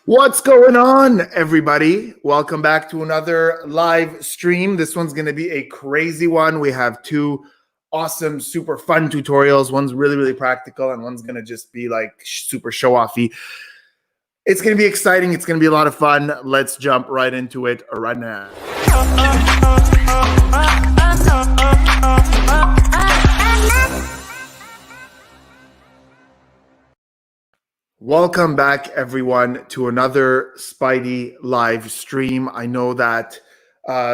What's going on, everybody? Welcome back to another live stream. This one's going to be a crazy one. We have two awesome, super fun tutorials. One's really, really practical, and one's going to just be like super show-offy. It's going to be exciting. It's going to be a lot of fun. Let's jump right into it right now. Welcome back, everyone, to another Spidey live stream. I know that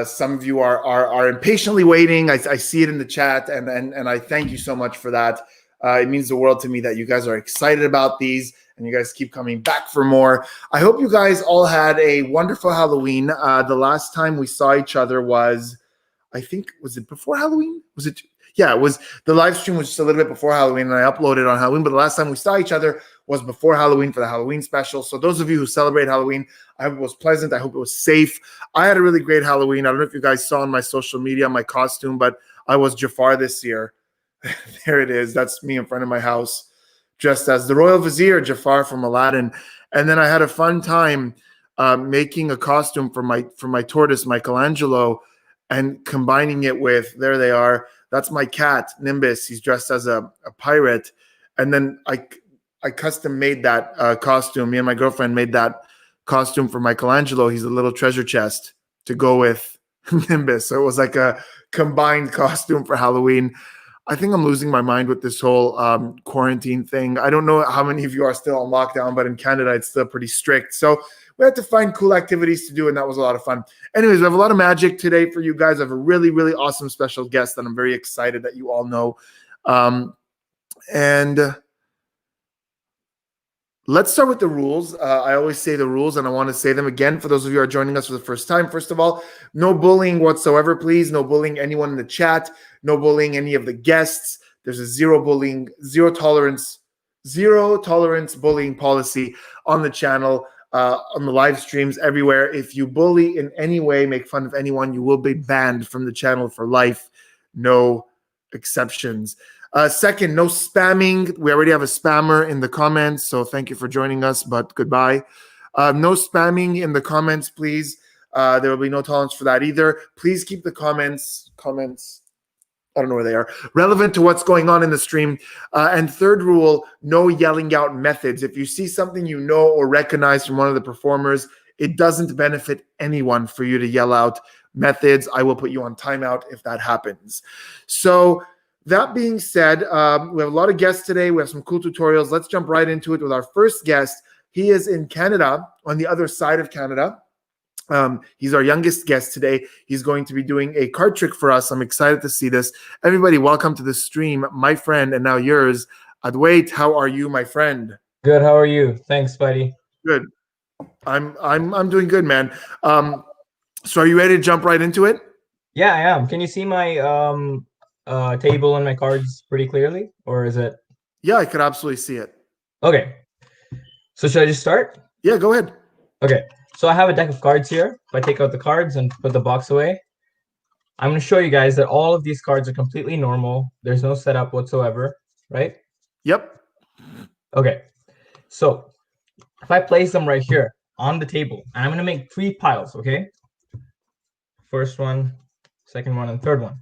some of you are impatiently waiting. I see it in the chat, and I thank you so much for that. It means the world to me that you guys are excited about these, and you guys keep coming back for more. I hope you guys all had a wonderful Halloween. The last time we saw each other was, I think, was it before Halloween? Was it? Yeah, it was. The live stream was just a little bit before Halloween, and I uploaded on Halloween. But the last time we saw each other was before Halloween for the Halloween special. So those of you who celebrate Halloween, I hope it was pleasant. I hope it was safe. I had a really great Halloween. I don't know if you guys saw on my social media my costume, but I was Jafar this year. There it is. That's me in front of my house, dressed as the Royal Vizier, Jafar from Aladdin. And then I had a fun time making a costume for my tortoise, Michelangelo, and combining it with, there they are. That's my cat, Nimbus. He's dressed as a pirate. And then I custom made that costume. Me and my girlfriend made that costume for Michelangelo. He's a little treasure chest to go with Nimbus. So it was like a combined costume for Halloween. I think I'm losing my mind with this whole quarantine thing. I don't know how many of you are still on lockdown, but in Canada, it's still pretty strict. So we had to find cool activities to do, and that was a lot of fun. Anyways, we have a lot of magic today for you guys. I have a really, really awesome special guest that I'm very excited that you all know. Let's start with the rules. I always say the rules, and I want to say them again for those of you who are joining us for the first time. First of all, no bullying whatsoever, please. No bullying anyone in the chat. No bullying any of the guests. There's a zero tolerance bullying policy on the channel, on the live streams, everywhere. If you bully in any way, make fun of anyone, you will be banned from the channel for life. No exceptions. Second, no spamming. We already have a spammer in the comments, so thank you for joining us, but goodbye. No spamming in the comments, please. There will be no tolerance for that either. Please keep the comments, I don't know where they are, relevant to what's going on in the stream. And third rule, no yelling out methods. If you see something you know or recognize from one of the performers, it doesn't benefit anyone for you to yell out methods. I will put you on timeout if that happens. So that being said, we have a lot of guests today. We have some cool tutorials. Let's jump right into it with our first guest. He is in Canada, on the other side of Canada. He's our youngest guest today. He's going to be doing a card trick for us. I'm excited to see this. Everybody, welcome to the stream, my friend, and now yours. Adwait, how are you, my friend? Good. How are you? Thanks, Spidey. Good. I'm doing good, man. So are you ready to jump right into it? Yeah, I am. Can you see my table and my cards pretty clearly, or is it? Yeah, I could absolutely see it. Okay. So should I just start? Yeah, go ahead. Okay. So I have a deck of cards here. If I take out the cards and put the box away, I'm going to show you guys that all of these cards are completely normal. There's no setup whatsoever, right? Yep. Okay. So if I place them right here on the table, and I'm going to make 3 piles, okay? First one, second one, and third one.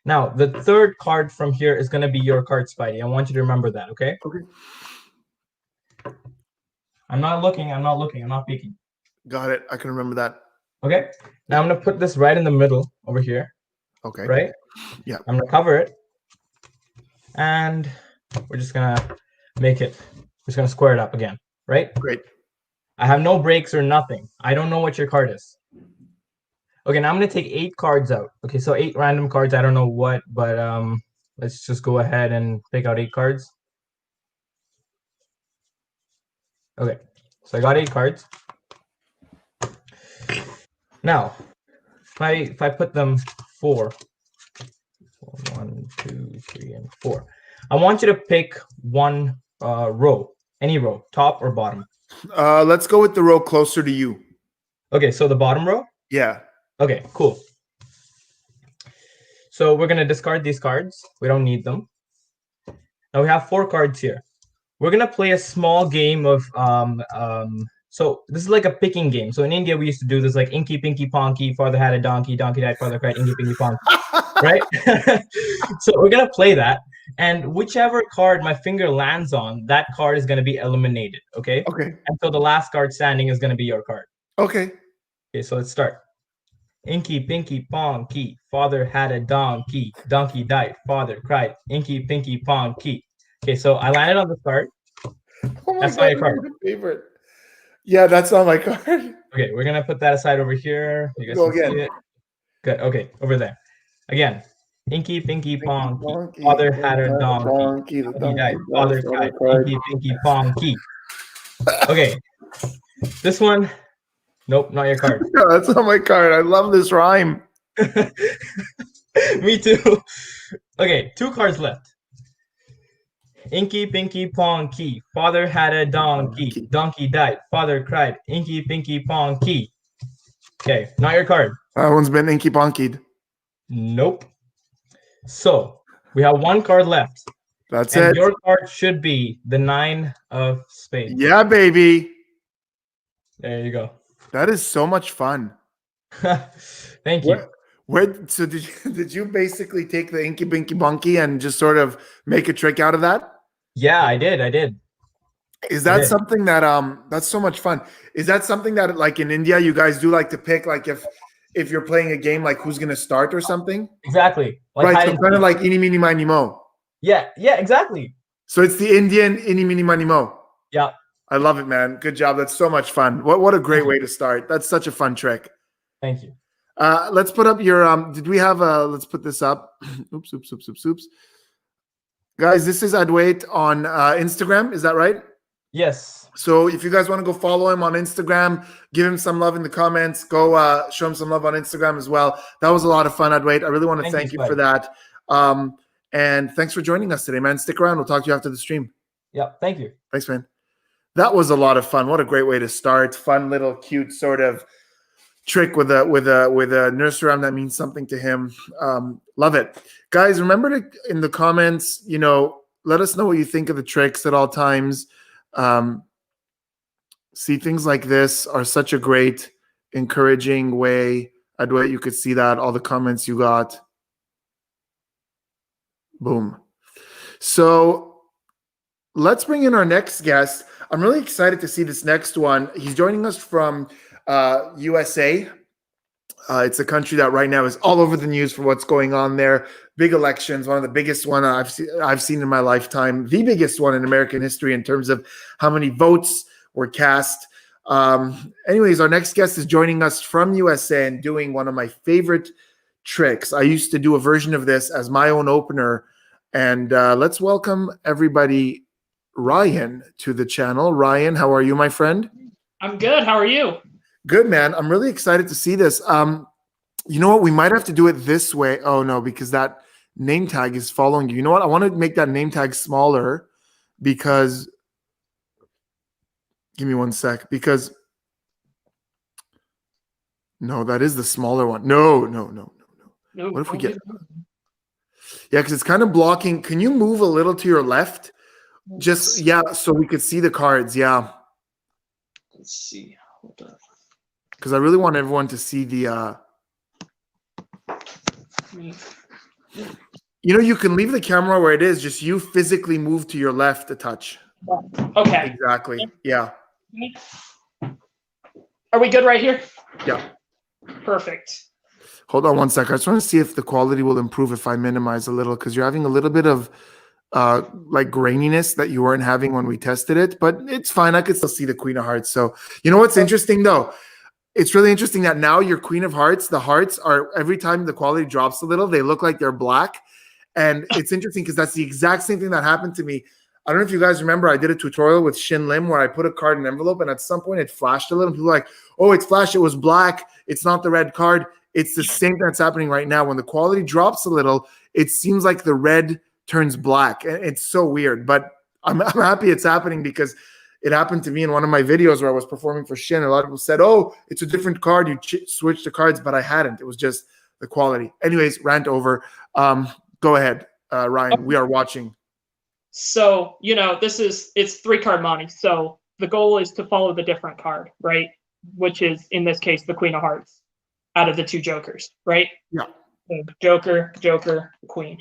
Now, the third card from here is going to be your card, Spidey. I want you to remember that, okay? Okay. I'm not looking. I'm not peeking. Got it. I can remember that. Okay. Now I'm going to put this right in the middle over here. Okay. Right? Yeah. I'm going to cover it. And we're just going to make it. We're just going to square it up again. Right? Great. I have no breaks or nothing. I don't know what your card is. Okay, now I'm going to take 8 cards out. Okay, so 8 random cards. I don't know what, but let's just go ahead and pick out 8 cards. Okay, so I got 8 cards. Now, if I put them 4, 1, 2, 3, and 4. I want you to pick one row, any row, top or bottom. Let's go with the row closer to you. Okay, so the bottom row? Yeah. Okay, cool. So we're going to discard these cards. We don't need them. Now we have 4 cards here. We're going to play a small game of So this is like a picking game. So in India, we used to do this like Inky, Pinky, Ponky, father had a donkey, donkey died, father cried, Inky, Pinky, Ponky, right? So we're going to play that. And whichever card my finger lands on, that card is going to be eliminated, okay? Okay. And so the last card standing is going to be your card. Okay. Okay, so let's start. Inky, Pinky, Ponky, father had a donkey, donkey died, father cried, Inky, Pinky, Ponky. Okay, so I landed on the card. Oh my That's God, not your card. my favorite. Yeah, that's not my card. Okay, we're gonna put that aside over here. You guys Go can again. see it. Good. Okay, over there. Again. Inky, Pinky, Ponky. Ponky, Father had a donkey. the He died. donkey Father cried. Inky, Pinky, Ponky. Okay. This one. Nope, not your card. No, that's not my card. I love this rhyme. Me too. Okay, 2 cards left. Inky, Pinky, Ponky. Father had a donkey. Donkey died. Father cried. Inky, Pinky, Ponky. Okay, not your card. That one's been inky ponkied. Nope. So we have 1 card left. That's and it. Your card should be the 9 of spades. Yeah, baby. There you go. That is so much fun. Thank you. So did you basically take the inky binky bonky and just sort of make a trick out of that? Yeah, I did. Is that something that that's so much fun? Is that something that like in India you guys do like to pick like if you're playing a game like who's gonna start or something? Exactly. Like right, so kind of like eeny meeny miny mo. Yeah, exactly. So it's the Indian eeny meeny miny mo. Yeah. I love it, man. Good job. That's so much fun. What a great way to start. That's such a fun trick. Thank you. Let's put up your did we have let's put this up. Oops. Guys, this is Adwait on Instagram, is that right? Yes. So if you guys want to go follow him on Instagram, give him some love in the comments, go show him some love on Instagram as well. That was a lot of fun, Adwait. I really want to thank you for that. And thanks for joining us today, man. Stick around. We'll talk to you after the stream. Yeah, thank you. Thanks, man. That was a lot of fun. What a great way to start. Fun little cute sort of trick with a nurse rhyme that means something to him. Love it. Guys, remember to in the comments, let us know what you think of the tricks at all times. See, things like this are such a great, encouraging way. Adwait, you could see that, all the comments you got. Boom. So let's bring in our next guest. I'm really excited to see this next one. He's joining us from USA. It's a country that right now is all over the news for what's going on there. Big elections, one of the biggest one I've seen in my lifetime, the biggest one in American history in terms of how many votes were cast. Anyways, our next guest is joining us from USA and doing one of my favorite tricks. I used to do a version of this as my own opener. And let's welcome everybody, Ryan, to the channel. Ryan, how are you, my friend? I'm good. How are you? Good, man. I'm really excited to see this. You know what? We might have to do it this way. Oh, no, because that name tag is following you. You know what? I want to make that name tag smaller because give me one sec. Because no, that is the smaller one. No. What if we get... Yeah, because it's kind of blocking. Can you move a little to your left? Just, yeah, so we could see the cards. Yeah. Let's see. Hold on. Because I really want everyone to see the... you can leave the camera where it is. Just you physically move to your left a touch. Okay. Exactly. Yeah. Are we good right here? Yeah. Perfect. Hold on one sec. I just want to see if the quality will improve if I minimize a little, because you're having a little bit of like graininess that you weren't having when we tested it, but it's fine. I could still see the Queen of Hearts. So you know what's interesting though? It's really interesting that now your Queen of Hearts, the hearts are, every time the quality drops a little, they look like they're black. And it's interesting because that's the exact same thing that happened to me. I don't know if you guys remember, I did a tutorial with Shin Lim where I put a card in an envelope and at some point it flashed a little. And people were like, oh, it's flashed. It was black. It's not the red card. It's the same thing that's happening right now. When the quality drops a little, it seems like the red turns black. And it's so weird. But I'm happy it's happening because it happened to me in one of my videos where I was performing for Shin. A lot of people said, oh, it's a different card. You switched the cards, but I hadn't. It was just the quality. Anyways, rant over. Go ahead, Ryan. We are watching. So, it's 3-card monte. So the goal is to follow the different card, right? Which is, in this case, the Queen of Hearts out of the two Jokers, right? Yeah. So Joker, Queen.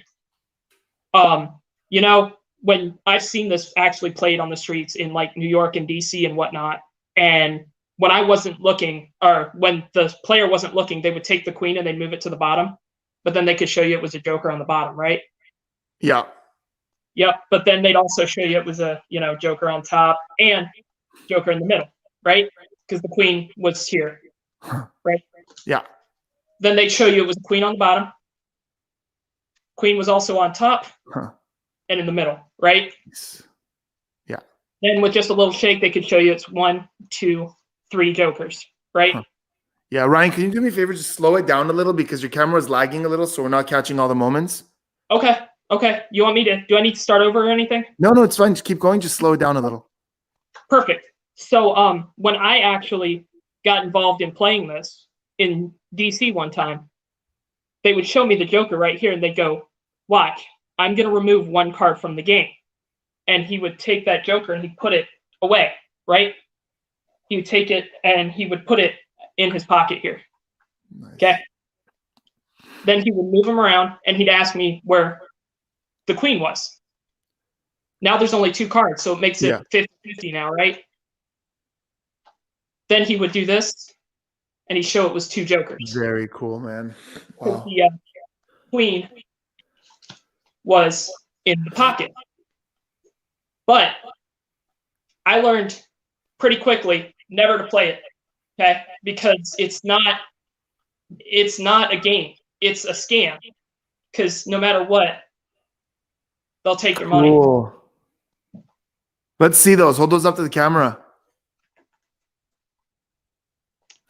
You know, when I've seen this actually played on the streets in like New York and DC and whatnot, and when I wasn't looking, or when the player wasn't looking, they would take the Queen and they'd move it to the bottom, but then they could show you it was a Joker on the bottom, right? Yeah. Yep. But then they'd also show you it was a, you know, Joker on top and Joker in the middle, right? Because the Queen was here, right? Yeah. Then they'd show you it was a Queen on the bottom. Queen was also on top and in the middle, right? Yeah. Then with just a little shake, they could show you it's 1, 2, 3 Jokers, right? Yeah, Ryan, can you do me a favor? Just slow it down a little because your camera is lagging a little, so we're not catching all the moments. Okay. Okay. You want me to, do I need to start over or anything? No, it's fine. Just keep going. Just slow it down a little. Perfect. So when I actually got involved in playing this in DC one time, they would show me the Joker right here and they'd go, watch, I'm going to remove one card from the game. And he would take that Joker and he'd put it away, right? He would take it and he would put it in his pocket here. Nice. Okay. Then he would move him around and he'd ask me where the Queen was. Now there's only 2 cards, so it makes it 50-50 now, right? Then he would do this and he'd show it was 2 Jokers. Very cool, man. Wow. The Queen was in the pocket. But I learned pretty quickly never to play it, okay? Because it's not a game. It's a scam. Because no matter what, they'll take your money. Cool. Let's see those. Hold those up to the camera.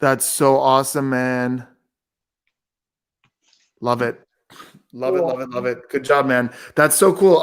That's so awesome, man. Love it. Love it, love it, love it. Good job, man. That's so cool.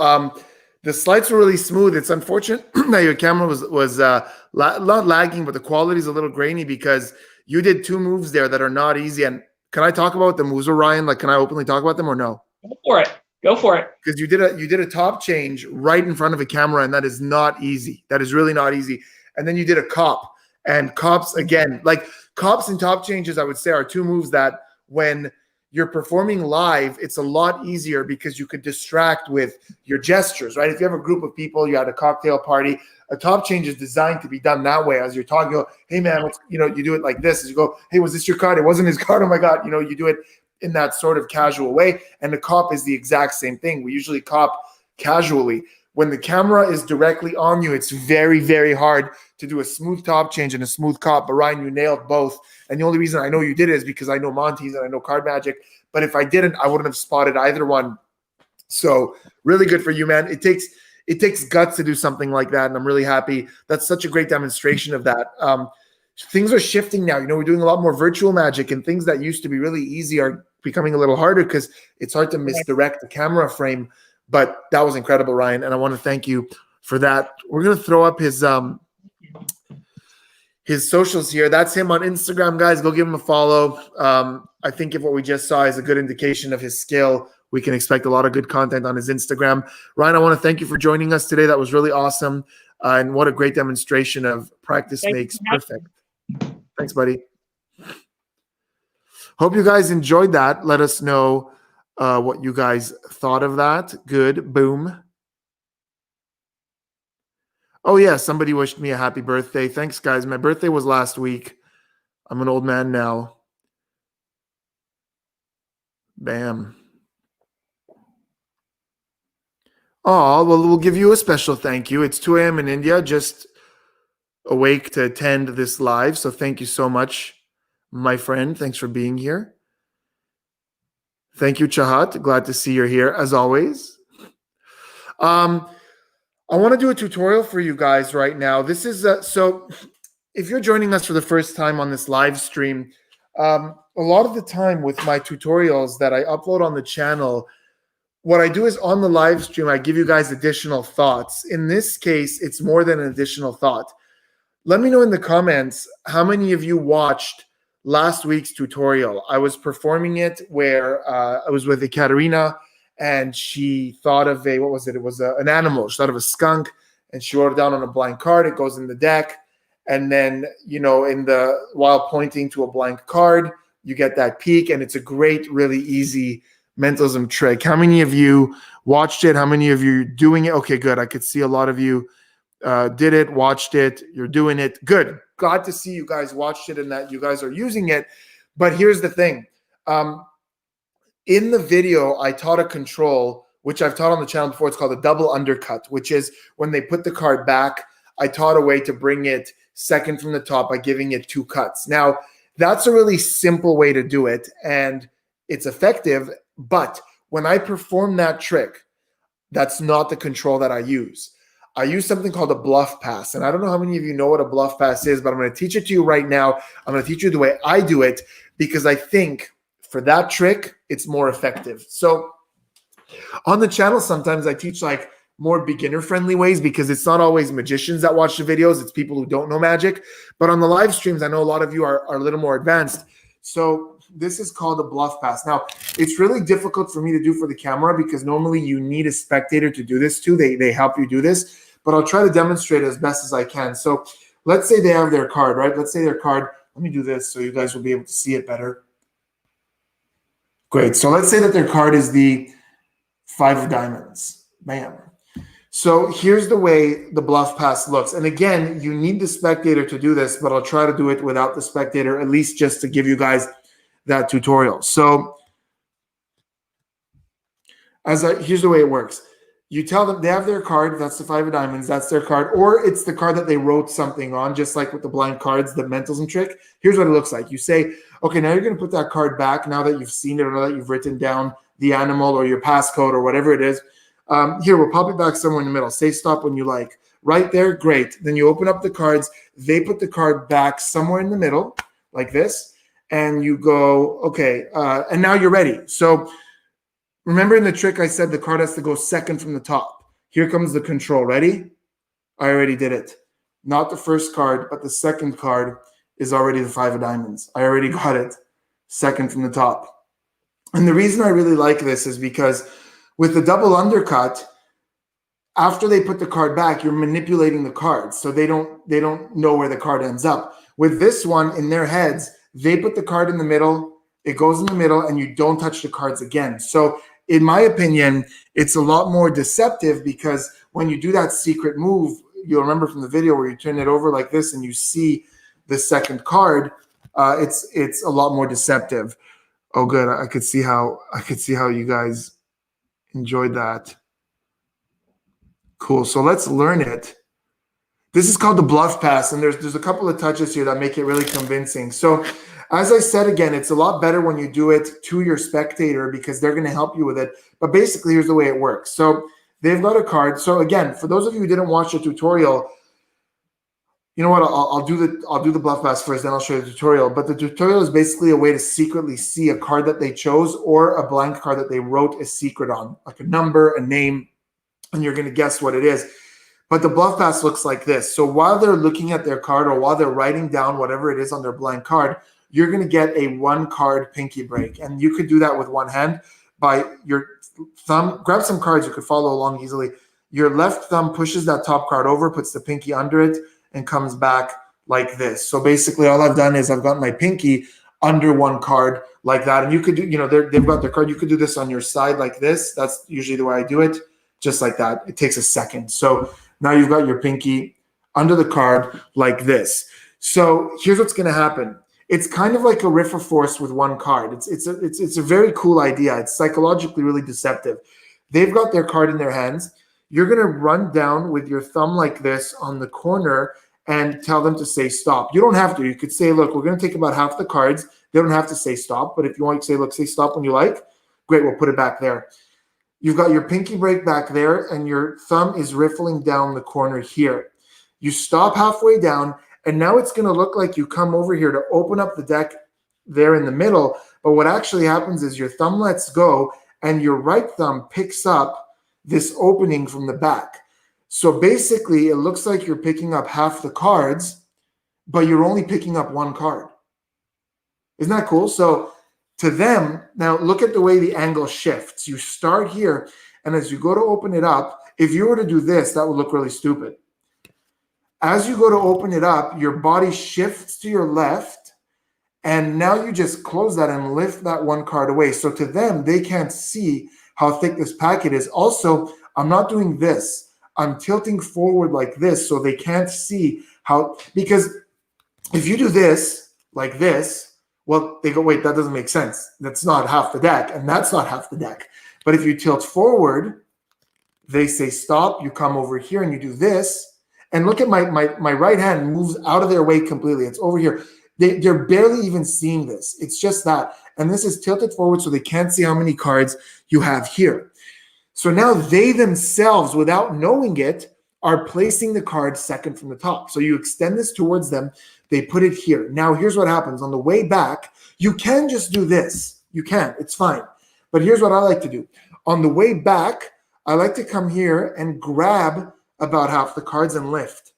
The slides were really smooth. It's unfortunate that your camera was not lagging, but the quality is a little grainy because you did 2 moves there that are not easy. And can I talk about the moves, Ryan? Like, can I openly talk about them or no? Go for it. Go for it. Because you did a top change right in front of a camera, and that is not easy. That is really not easy. And then you did a cop. And cops, again, like cops and top changes, I would say, are 2 moves that when you're performing live, it's a lot easier because you could distract with your gestures, right? If you have a group of people, you had a cocktail party, a top change is designed to be done that way. As you're talking, you go, hey man, you do it like this. As you go, hey, was this your card? It wasn't his card. Oh my God. You do it in that sort of casual way. And the cop is the exact same thing. We usually cop casually. When the camera is directly on you, it's very, very hard to do a smooth top change and a smooth cop. But Ryan, you nailed both. And the only reason I know you did it is because I know Montes and I know Card Magic. But if I didn't, I wouldn't have spotted either one. So really good for you, man. It takes guts to do something like that. And I'm really happy. That's such a great demonstration of that. Things are shifting now. We're doing a lot more virtual magic, and things that used to be really easy are becoming a little harder because it's hard to misdirect the camera frame. But that was incredible, Ryan. And I want to thank you for that. We're going to throw up his socials here. That's him on Instagram, guys. Go give him a follow. I think if what we just saw is a good indication of his skill, we can expect a lot of good content on his Instagram. Ryan, I want to thank you for joining us today. That was really awesome. And what a great demonstration of practice makes perfect. Thanks, buddy. Hope you guys enjoyed that. Let us know what you guys thought of that. Good. Boom. Oh, yeah. Somebody wished me a happy birthday. Thanks, guys. My birthday was last week. I'm an old man now. Bam. Oh, well, we'll give you a special thank you. It's 2 a.m. in India, just awake to attend this live. So thank you so much, my friend. Thanks for being here. Thank you, Chahat. Glad to see you're here, as always. I want to do a tutorial for you guys right now. This is so if you're joining us for the first time on this live stream, a lot of the time with my tutorials that I upload on the channel, what I do is on the live stream, I give you guys additional thoughts. In this case, it's more than an additional thought. Let me know in the comments how many of you watched last week's tutorial. I was performing it where I was with Ekaterina, and she thought of what was it? It was an animal. She thought of a skunk, and she wrote it down on a blank card. It goes in the deck. And then, you know, while pointing to a blank card, you get that peek. And it's a great, really easy mentalism trick. How many of you watched it? How many of you are doing it? Okay, good. I could see a lot of you did it, watched it. You're doing it. Good. Glad to see you guys watched it and that you guys are using it. But here's the thing. In the video, I taught a control, which I've taught on the channel before. It's called a double undercut, which is when they put the card back, I taught a way to bring it second from the top by giving it 2 cuts. Now, that's a really simple way to do it, and it's effective. But when I perform that trick, that's not the control that I use. I use something called a bluff pass. And I don't know how many of you know what a bluff pass is, but I'm going to teach it to you right now. I'm going to teach you the way I do it because I think for that trick, it's more effective. So on the channel, sometimes I teach like more beginner-friendly ways because it's not always magicians that watch the videos. It's people who don't know magic. But on the live streams, I know a lot of you are a little more advanced. So this is called a bluff pass. Now, it's really difficult for me to do for the camera because normally you need a spectator to do this too. They help you do this. But I'll try to demonstrate as best as I can. So let's say they have their card, right? Let's say their card. Let me do this so you guys will be able to see it better. Great. So let's say that their card is the 5 of diamonds. Bam. So here's the way the bluff pass looks. And again, you need the spectator to do this, but I'll try to do it without the spectator, at least just to give you guys that tutorial. So here's the way it works. You tell them they have their card. That's the 5 of diamonds. That's their card. Or it's the card that they wrote something on, just like with the blank cards, the mentalism trick. Here's what it looks like. You say, okay, now you're going to put that card back now that you've seen it or now that you've written down the animal or your passcode or whatever it is. Here, we'll pop it back somewhere in the middle. Say stop when you like. Right there, great. Then you open up the cards. They put the card back somewhere in the middle like this. And you go, okay, and now you're ready. So remember in the trick I said the card has to go second from the top. Here comes the control. Ready? I already did it. Not the first card, but the second card is already the 5 of diamonds. I already got it. Second from the top. And the reason I really like this is because with the double undercut, after they put the card back, you're manipulating the cards. So they don't know where the card ends up. With this one, in their heads, they put the card in the middle, it goes in the middle, and you don't touch the cards again. So in my opinion, it's a lot more deceptive because when you do that secret move, you'll remember from the video where you turn it over like this and you see the second card, it's a lot more deceptive. Oh, good. I could see how you guys enjoyed that. Cool. So let's learn it. This is called the bluff pass, and there's a couple of touches here that make it really convincing. So as I said again, it's a lot better when you do it to your spectator because they're going to help you with it. But basically, here's the way it works. So they've got a card. So again, for those of you who didn't watch the tutorial, you know what? I'll do the bluff pass first, then I'll show you the tutorial. But the tutorial is basically a way to secretly see a card that they chose or a blank card that they wrote a secret on, like a number, a name, and you're going to guess what it is. But the bluff pass looks like this. So while they're looking at their card or while they're writing down whatever it is on their blank card, you're going to get a 1-card pinky break. And you could do that with one hand by your thumb. Grab some cards you could follow along easily. Your left thumb pushes that top card over, puts the pinky under it, and comes back like this. So basically all I've done is I've got my pinky under one card like that. And you could do, you know, they've got their card. You could do this on your side like this. That's usually the way I do it, just like that. It takes a second. So now you've got your pinky under the card like this. So here's what's going to happen. It's kind of like a riff of force with one card. It's a very cool idea. It's psychologically really deceptive. They've got their card in their hands. You're going to run down with your thumb like this on the corner and tell them to say stop. You don't have to. You could say, look, we're going to take about half the cards. They don't have to say stop. But if you want to say, look, say stop when you like, great, we'll put it back there. You've got your pinky break back there, and your thumb is riffling down the corner here. You stop halfway down, and now it's going to look like you come over here to open up the deck there in the middle. But what actually happens is your thumb lets go, and your right thumb picks up this opening from the back. So basically, it looks like you're picking up half the cards, but you're only picking up one card. Isn't that cool? So to them, now look at the way the angle shifts. You start here, and as you go to open it up, if you were to do this, that would look really stupid. As you go to open it up, your body shifts to your left, and now you just close that and lift that one card away. So to them, they can't see how thick this packet is. Also, I'm not doing this. I'm tilting forward like this so they can't see how, because if you do this, like this, well, they go, wait, that doesn't make sense. That's not half the deck, and that's not half the deck. But if you tilt forward, they say stop, you come over here and you do this, and look at my right hand moves out of their way completely. It's over here. They're barely even seeing this. It's just that. And this is tilted forward so they can't see how many cards you have here. So now they themselves, without knowing it, are placing the card second from the top. So you extend this towards them. They put it here. Now, here's what happens. On the way back, you can just do this. You can. It's fine. But here's what I like to do. On the way back, I like to come here and grab about half the cards and lift.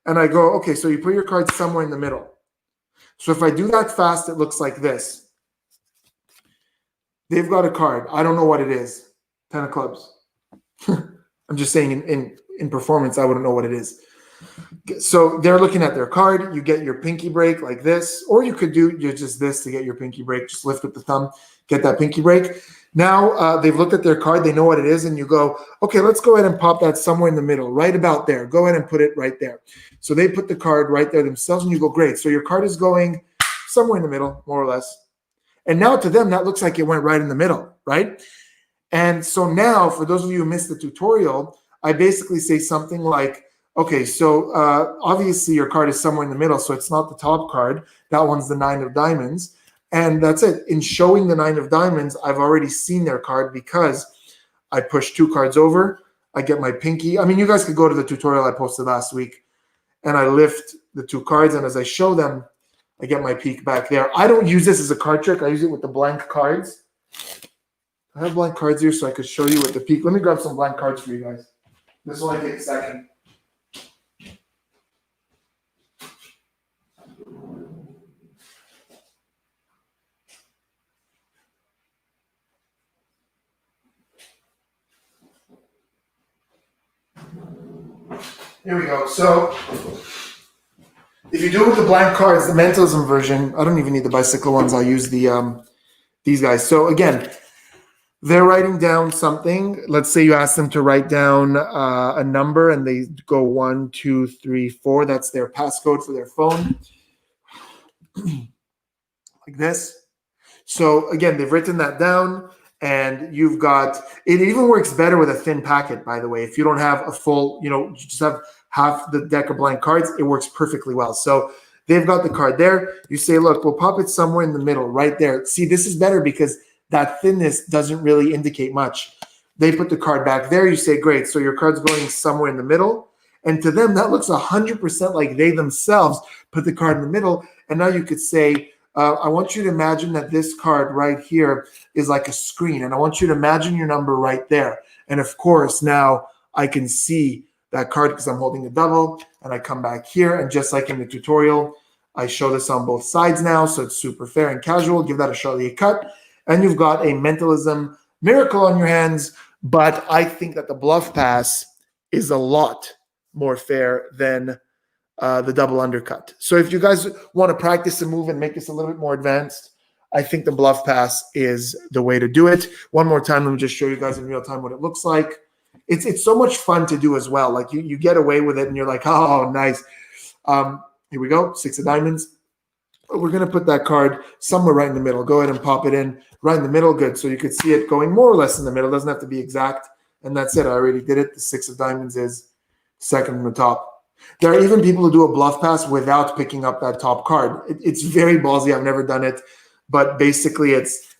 And I go, okay, so you put your cards somewhere in the middle. So if I do that fast, it looks like this. They've got a card. I don't know what it is. 10 of clubs. I'm just saying in performance, I wouldn't know what it is. So they're looking at their card. You get your pinky break like this, or you could do just this to get your pinky break. Just lift with the thumb, get that pinky break. Now they've looked at their card. They know what it is, and you go, okay, let's go ahead and pop that somewhere in the middle, right about there. Go ahead and put it right there. So they put the card right there themselves, and you go, great. So your card is going somewhere in the middle, more or less. And now to them, that looks like it went right in the middle, right? And so now, for those of you who missed the tutorial, I basically say something like, okay, so obviously your card is somewhere in the middle, so it's not the top card. That one's the 9 of diamonds. And that's it. In showing the 9 of diamonds, I've already seen their card because I push 2 cards over. I get my pinky. I mean, you guys could go to the tutorial I posted last week, and I lift the 2 cards, and as I show them, I get my peek back there. I don't use this as a card trick. I use it with the blank cards. I have blank cards here so I could show you with the peek. Let me grab some blank cards for you guys. This will only take a second. Here we go. So if you do it with the blank cards, the mentalism version, I don't even need the bicycle ones. I'll use the these guys. So again, they're writing down something. Let's say you ask them to write down a number, and they go 1, 2, 3, 4. That's their passcode for their phone. Like this. So again, they've written that down, and you've got, it even works better with a thin packet, by the way. If you don't have a full, you just have half the deck of blank cards, it works perfectly well. So they've got the card there. You say, look, we'll pop it somewhere in the middle, right there. See, this is better because that thinness doesn't really indicate much. They put the card back there. You say, great. So your card's going somewhere in the middle. And to them, that looks 100% like they themselves put the card in the middle. And now you could say, I want you to imagine that this card right here is like a screen. And I want you to imagine your number right there. And of course, now I can see that card because I'm holding a double. And I come back here. And just like in the tutorial, I show this on both sides now. So it's super fair and casual. Give that a Charlie a cut. And you've got a mentalism miracle on your hands. But I think that the bluff pass is a lot more fair than the double undercut. So if you guys want to practice a move and make this a little bit more advanced, I think the bluff pass is the way to do it. One more time, let me just show you guys in real time what it looks like. It's so much fun to do as well. Like you get away with it and you're like, oh, nice. Here we go, 6 of diamonds. We're going to put that card somewhere right in the middle. Go ahead and pop it in right in the middle. Good. So you could see it going more or less in the middle. It doesn't have to be exact. And that's it. I already did it. The 6 of diamonds is second from the top. There are even people who do a bluff pass without picking up that top card. It's very ballsy. I've never done it. But basically,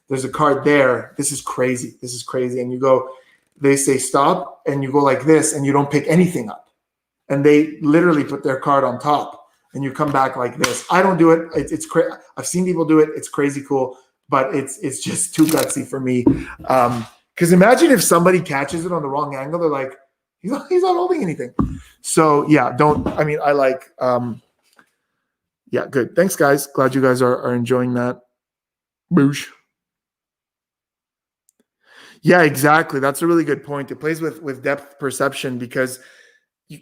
there's a card there. This is crazy. This is crazy. And you go, they say stop, and you go like this, and you don't pick anything up. And they literally put their card on top. And you come back like this. I don't do it. It's crazy. I've seen people do it. It's crazy cool, but it's just too gutsy for me. Because imagine if somebody catches it on the wrong angle. They're like, he's not holding anything. So yeah, I like. Yeah, good. Thanks, guys. Glad you guys are enjoying that. Boosh. Yeah, exactly. That's a really good point. It plays with depth perception because you,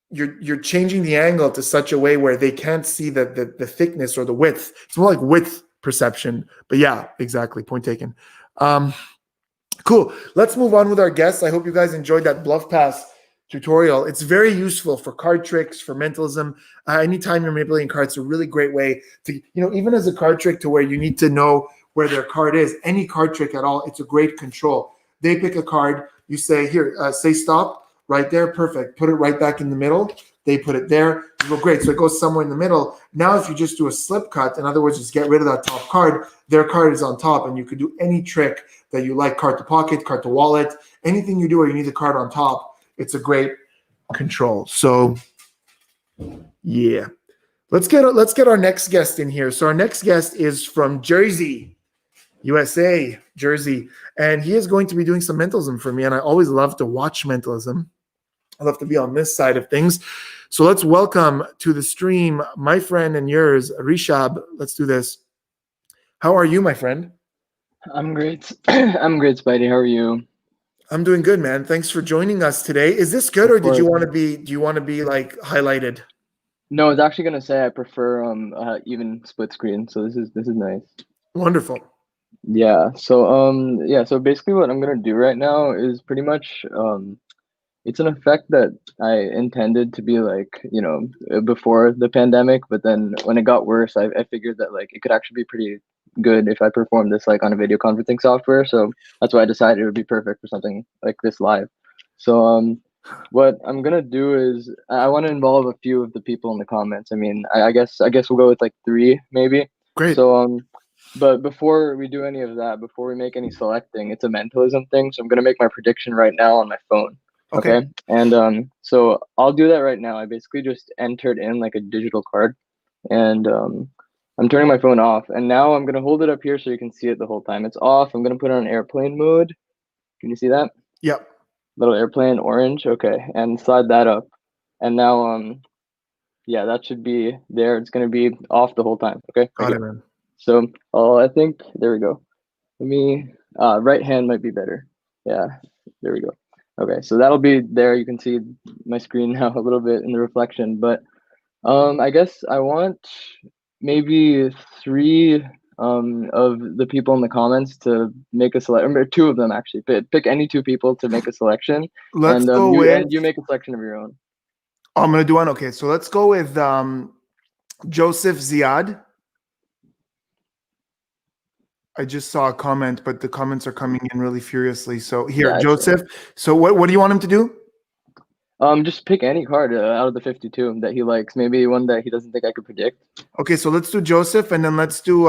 you're changing the angle to such a way where they can't see the thickness or the width. It's more like width perception. But yeah, exactly. Point taken. Um, cool. Let's move on with our guests. I hope you guys enjoyed that Bluff Pass tutorial. It's very useful for card tricks, for mentalism. Anytime you're manipulating cards, it's a really great way to, even as a card trick to where you need to know where their card is. Any card trick at all, it's a great control. They pick a card, you say, here, say stop, right there, perfect. Put it right back in the middle. They put it there. You go, great. So it goes somewhere in the middle. Now, if you just do a slip cut, in other words, just get rid of that top card, their card is on top, and you could do any trick that you like, card to pocket, card to wallet, anything you do where you need the card on top. It's a great control. So, yeah. Let's get our next guest in here. So our next guest is from Jersey, USA, Jersey, and he is going to be doing some mentalism for me. And I always love to watch mentalism. I love to be on this side of things. So let's welcome to the stream my friend and yours, Rishab. Let's do this. How are you, my friend? I'm great. I'm great, Spidey. How are you? I'm doing good, man. Thanks for joining us today. Is this good, or do you want to be like highlighted? No, I was actually gonna say I prefer even split screen. So this is nice. Wonderful. Yeah. So basically what I'm gonna do right now is pretty much it's an effect that I intended to be like, before the pandemic, but then when it got worse, I figured that like it could actually be pretty good if I performed this like on a video conferencing software. So that's why I decided it would be perfect for something like this live. So what I'm gonna do is I want to involve a few of the people in the comments. I mean, I guess we'll go with like 3 maybe. Great. So but before we do any of that, before we make any selecting, it's a mentalism thing. So I'm gonna make my prediction right now on my phone. Okay. And so I'll do that right now. I basically just entered in like a digital card, and I'm turning my phone off, and now I'm gonna hold it up here so you can see it the whole time. It's off. I'm gonna put it on airplane mode. Can you see that? Yep. Little airplane orange. Okay, and slide that up, and now yeah, that should be there. It's gonna be off the whole time. Okay. Got it, man. So I think there we go. Let me right hand might be better. Yeah, there we go. Okay, so that'll be there. You can see my screen now a little bit in the reflection, but I guess I want maybe 3 of the people in the comments to make a selection, or 2 of them actually. Pick any 2 people to make a selection, Let's and go with. you make a selection of your own. I'm gonna do one. Okay, so let's go with Joseph Ziad. I just saw a comment, but the comments are coming in really furiously. So here, Yeah, Joseph. So what do you want him to do? Just pick any card out of the 52 that he likes. Maybe one that he doesn't think I could predict. Okay, so let's do Joseph, and then let's do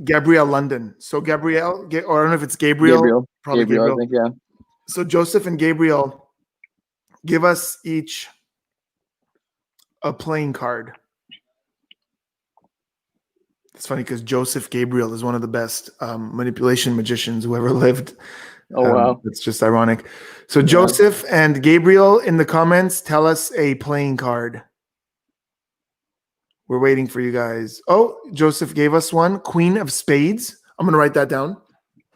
Gabrielle London. So Gabrielle, or I don't know if it's Gabriel. Probably Gabriel. I think, yeah. So Joseph and Gabriel, give us each a playing card. It's funny because Joseph Gabriel is one of the best manipulation magicians who ever lived. Oh, wow. It's just ironic. So Joseph and Gabriel in the comments, tell us a playing card. We're waiting for you guys. Oh, Joseph gave us one. Queen of Spades. I'm going to write that down.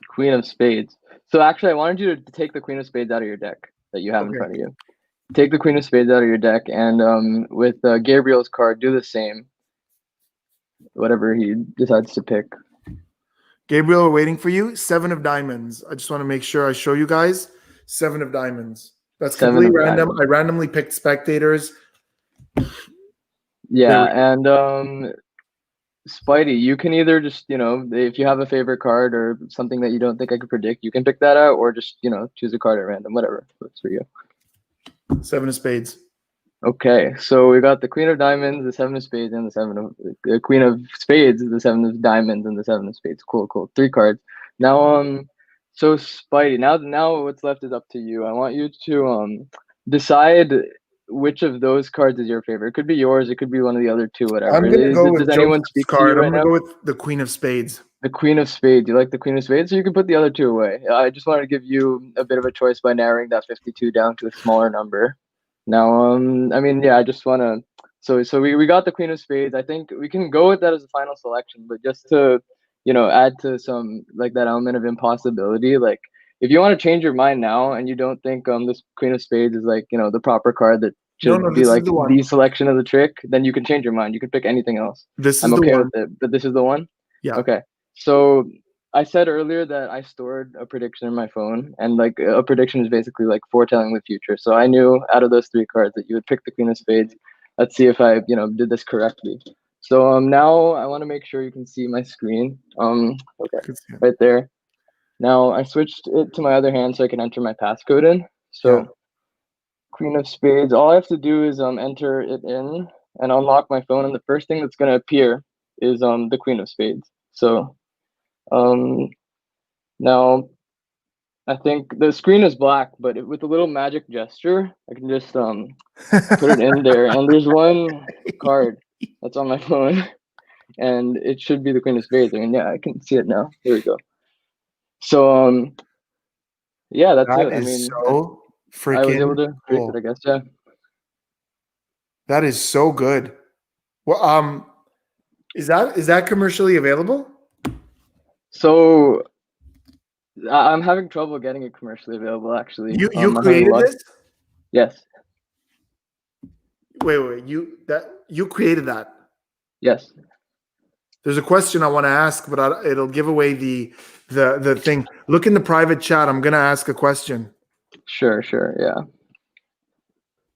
Queen of Spades. So actually, I wanted you to take the Queen of Spades out of your deck that you have in front of you. Take the Queen of Spades out of your deck, and with Gabriel's card, do the same. Whatever he decides to pick. Gabriel, we're waiting for you. 7 of diamonds. I just want to make sure I show you guys. 7 of diamonds. That's completely random. I randomly picked spectators. Yeah, and Spidey, you can either just, if you have a favorite card or something that you don't think I could predict, you can pick that out, or just, choose a card at random, whatever works for you. 7 of spades. Okay, so we got the Queen of Diamonds, the 7 of Spades, and the Queen of Spades, the 7 of Diamonds, and the 7 of Spades. Cool. 3 cards. Now, so Spidey, now what's left is up to you. I want you to decide which of those cards is your favorite. It could be yours. It could be one of the other 2. Whatever. I'm gonna go with does anyone speak card. To you I'm right gonna now? go with the Queen of Spades. The Queen of Spades. You like the Queen of Spades, so you can put the other 2 away. I just wanted to give you a bit of a choice by narrowing that 52 down to a smaller number. Now, I mean, yeah, I just want to. So we got the Queen of Spades. I think we can go with that as a final selection, but just to add to some like that element of impossibility. Like if you want to change your mind now and you don't think this Queen of Spades is like, the proper card that No, should no, be this is like the one. the selection of the trick, then you can change your mind. You can pick anything else. This is I'm the okay one. with it, but this is the one? Yeah. Okay. So I said earlier that I stored a prediction in my phone, and like a prediction is basically like foretelling the future. So I knew out of those three cards that you would pick the Queen of Spades. Let's see if I, did this correctly. So now I want to make sure you can see my screen. Okay, right there. Now I switched it to my other hand so I can enter my passcode in. So Yeah. Queen of Spades, all I have to do is enter it in and unlock my phone, and the first thing that's gonna appear is the Queen of Spades. So now I think the screen is black, but with a little magic gesture, I can just put it in there, and there's one card that's on my phone, and it should be the Queen of Spades. I mean, yeah, I can see it now. Here we go. So yeah, that's That it. I is mean, so freaking I was able to predict cool. it, I guess. Yeah. That is so good. Well, is that commercially available? So I'm having trouble getting it commercially available, actually. You I'm having created luck. this? Yes. Wait, you created that? Yes. There's a question I want to ask, but it'll give away the thing. Look in the private chat. I'm gonna ask a question. Sure, yeah.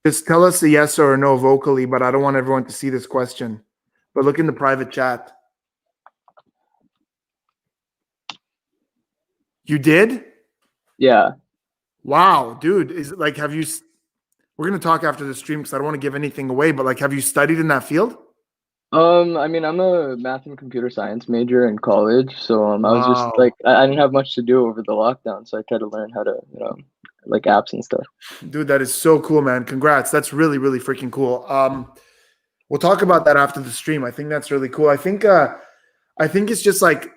Just tell us a yes or a no vocally, but I don't want everyone to see this question. But look in the private chat. You did? Yeah. Wow, dude. Is it like, we're going to talk after the stream because I don't want to give anything away, but like, have you studied in that field? I mean, I'm a math and computer science major in college, so I was just Wow. like, I didn't have much to do over the lockdown, so I tried to learn how to, like apps and stuff. Dude, that is so cool, man. Congrats. That's really, really freaking cool. We'll talk about that after the stream. I think that's really cool. I think it's just like,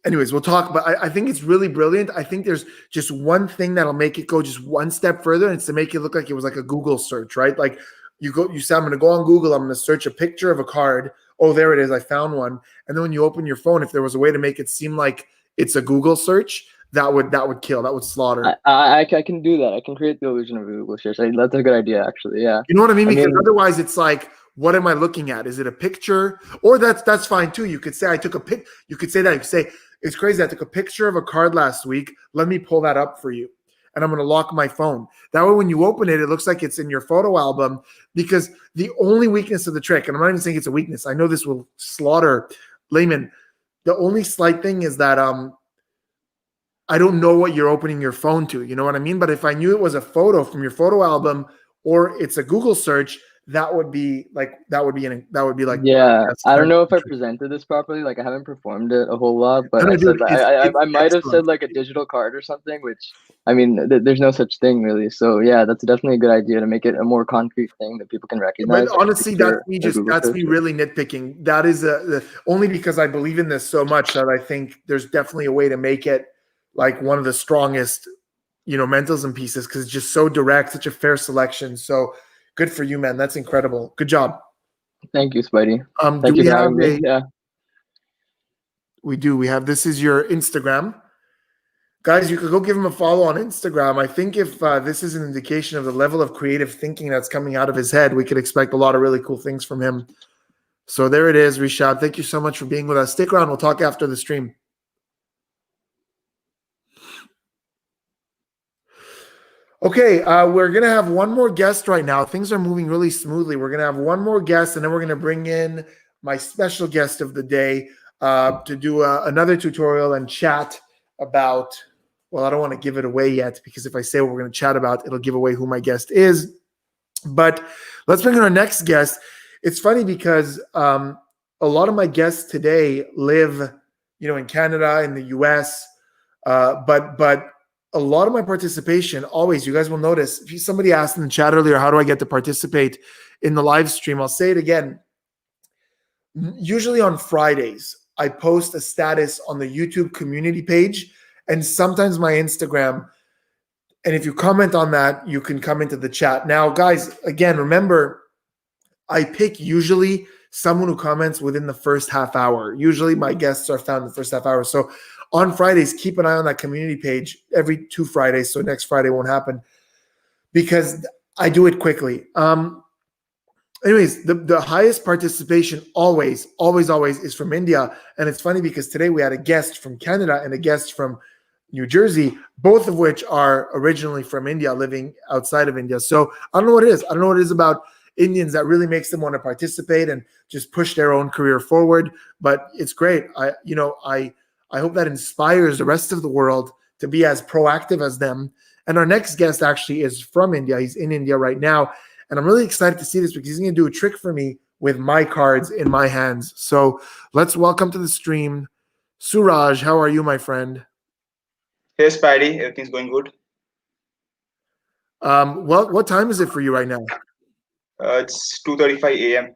anyways, we'll talk, but I think it's really brilliant. I think there's just one thing that'll make it go just one step further, and it's to make it look like it was like a Google search, right? Like you say, I'm going to go on Google, I'm going to search a picture of a card. Oh, there it is. I found one. And then when you open your phone, if there was a way to make it seem like it's a Google search, that would kill, that would slaughter. I can do that. I can create the illusion of a Google search. That's a good idea, actually. Yeah. You know what I mean? Because otherwise it's like, what am I looking at? Is it a picture? Or that's fine too. You could say I took a pic. You could say that. You could say, it's crazy. I took a picture of a card last week. Let me pull that up for you. And I'm going to lock my phone. That way, when you open it, it looks like it's in your photo album, because the only weakness of the trick, and I'm not even saying it's a weakness, I know this will slaughter layman. The only slight thing is that I don't know what you're opening your phone to. You know what I mean? But if I knew it was a photo from your photo album or it's a Google search, that would be like, yeah. I don't know if I presented this properly. Like I haven't performed it a whole lot, but I might have said like a digital card or something, which I mean, there's no such thing really. So yeah, that's definitely a good idea to make it a more concrete thing that people can recognize. But honestly, that's me really nitpicking. That is only because I believe in this so much that I think there's definitely a way to make it like one of the strongest, mentalism pieces, because it's just so direct, such a fair selection. So good for you, man. That's incredible. Good job. Thank you, Spidey. Thank you for having me. Yeah. We do. We have, this is your Instagram. Guys, you could go give him a follow on Instagram. I think if this is an indication of the level of creative thinking that's coming out of his head, we could expect a lot of really cool things from him. So there it is, Rishad. Thank you so much for being with us. Stick around. We'll talk after the stream. Okay, we're going to have one more guest right now. Things are moving really smoothly. We're going to have one more guest, and then we're going to bring in my special guest of the day to do another tutorial and chat about, well, I don't want to give it away yet, because if I say what we're going to chat about, it'll give away who my guest is. But let's bring in our next guest. It's funny because a lot of my guests today live, in Canada, in the US, but a lot of my participation, always, you guys will notice, if somebody asked in the chat earlier, how do I get to participate in the live stream? I'll say it again. Usually on Fridays, I post a status on the YouTube community page and sometimes my Instagram. And if you comment on that, you can come into the chat. Now, guys, again, remember, I pick usually someone who comments within the first half hour. Usually my guests are found in the first half hour. So on Fridays, keep an eye on that community page every 2 Fridays. So next Friday won't happen because I do it quickly. Anyways, the highest participation always is from India. And it's funny because today we had a guest from Canada and a guest from New Jersey, both of which are originally from India, living outside of India. So I don't know what it is. I don't know what it is about Indians that really makes them want to participate and just push their own career forward. But it's great. I hope that inspires the rest of the world to be as proactive as them. And our next guest actually is from India. He's in India right now. And I'm really excited to see this because he's going to do a trick for me with my cards in my hands. So let's welcome to the stream, Suraj. How are you, my friend? Hey, Spidey. Everything's going good. What time is it for you right now? It's 2:35 a.m.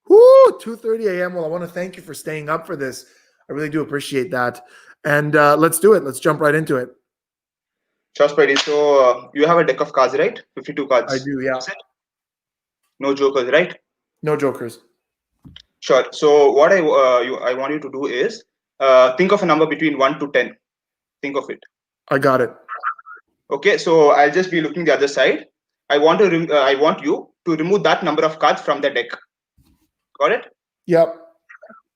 Woo, 2:30 a.m. Well, I want to thank you for staying up for this. I really do appreciate that. And let's do it. Let's jump right into it. Sure, Spidey. So you have a deck of cards, right? 52 cards. I do, yeah. No jokers, right? No jokers. Sure. So what I want you to do is think of a number between 1 to 10. Think of it. I got it. Okay. So I'll just be looking the other side. I want you to remove that number of cards from the deck. Got it? Yep.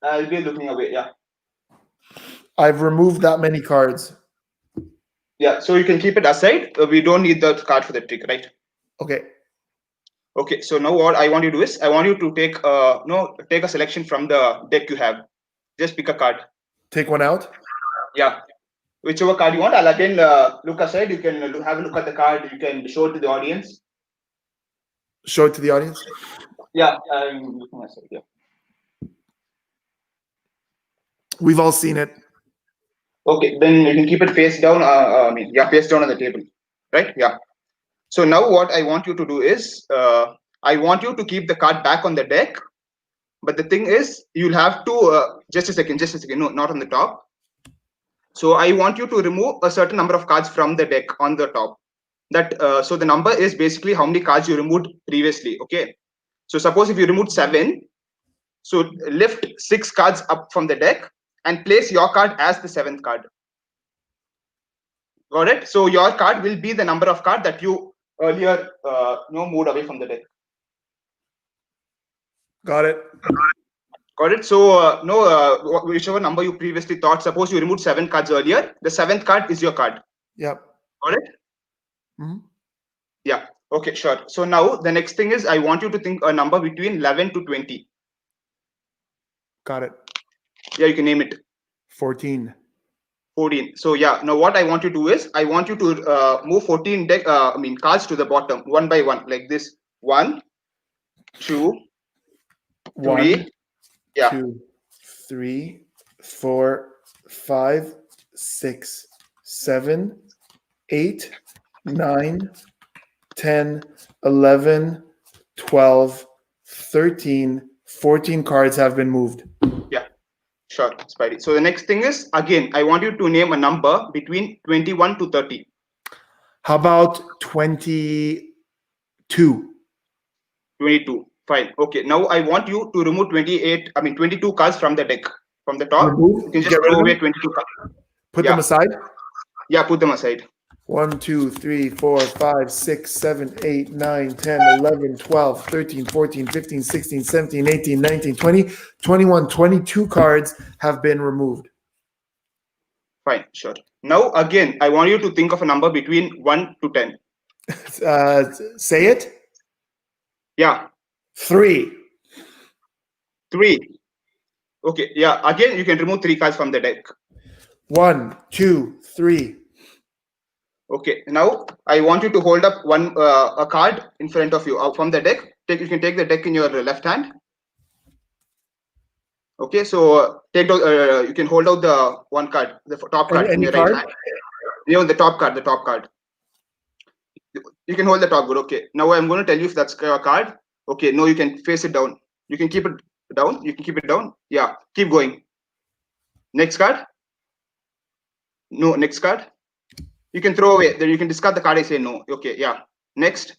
I'll be looking away. Yeah. I've removed that many cards. Yeah. So you can keep it aside. We don't need the card for the trick, right? Okay. Okay. So now what I want you to do is I want you to take a selection from the deck you have. Just pick a card. Take one out. Yeah. Whichever card you want. I'll again look aside. You can have a look at the card. You can show it to the audience. Show it to the audience. Yeah, I'm looking aside. Yeah. We've all seen it. Okay, then you can keep it face down. Face down on the table, right? Yeah. So now what I want you to do is, I want you to keep the card back on the deck. But the thing is, you'll have to just a second. No, not on the top. So I want you to remove a certain number of cards from the deck on the top. So the number is basically how many cards you removed previously. Okay. So suppose if you removed 7, so lift 6 cards up from the deck and place your card as the 7th card. Got it? So your card will be the number of card that you earlier moved away from the deck. Got it. Got it? So whichever number you previously thought, suppose you removed 7 cards earlier, the 7th card is your card. Yep. Got it? Mm-hmm. Yeah. Okay, sure. So now the next thing is I want you to think a number between 11 to 20. Got it. Yeah, you can name it. 14. 14. So yeah, now what I want you to do is I want you to move 14 cards to the bottom one by one, like this. 1, 2, 1, 3. Yeah. 2, 3, 4, 5, 6, 7, 8, 9, 10, 11, 12, 13, 14 cards have been moved. Yeah, sure, Spidey. So the next thing is, again, I want you to name a number between 21 to 30. How about 22? 22. Fine. Okay. Now I want you to remove 22 cards from the deck. From the top, Remove? you can just Get rid throw of away them? 22 cards. Put Yeah. them aside? Yeah, put them aside. 1, 2, 3, 4, 5, 6, 7, 8, 9, 10, 11, 12, 13, 14, 15, 16, 17, 18, 19, 20, 21, 22 cards have been removed. Fine, sure. Now again, I want you to think of a number between 1 to 10. Say it. Yeah. 3. 3. Okay. Yeah. Again, you can remove 3 cards from the deck. 1, 2, 3. Okay. Now I want you to hold up a card in front of you from the deck. You can take the deck in your left hand. Okay. So you can hold out the one card, the top card in your right hand. The top card. The top card. You can hold the top card. Okay. Now I'm going to tell you if that's your card. Okay. No, you can face it down. You can keep it down. You can keep it down. Yeah. Keep going. Next card. No. Next card. You can throw away. Then you can discard the card. I say no. Okay. Yeah. Next.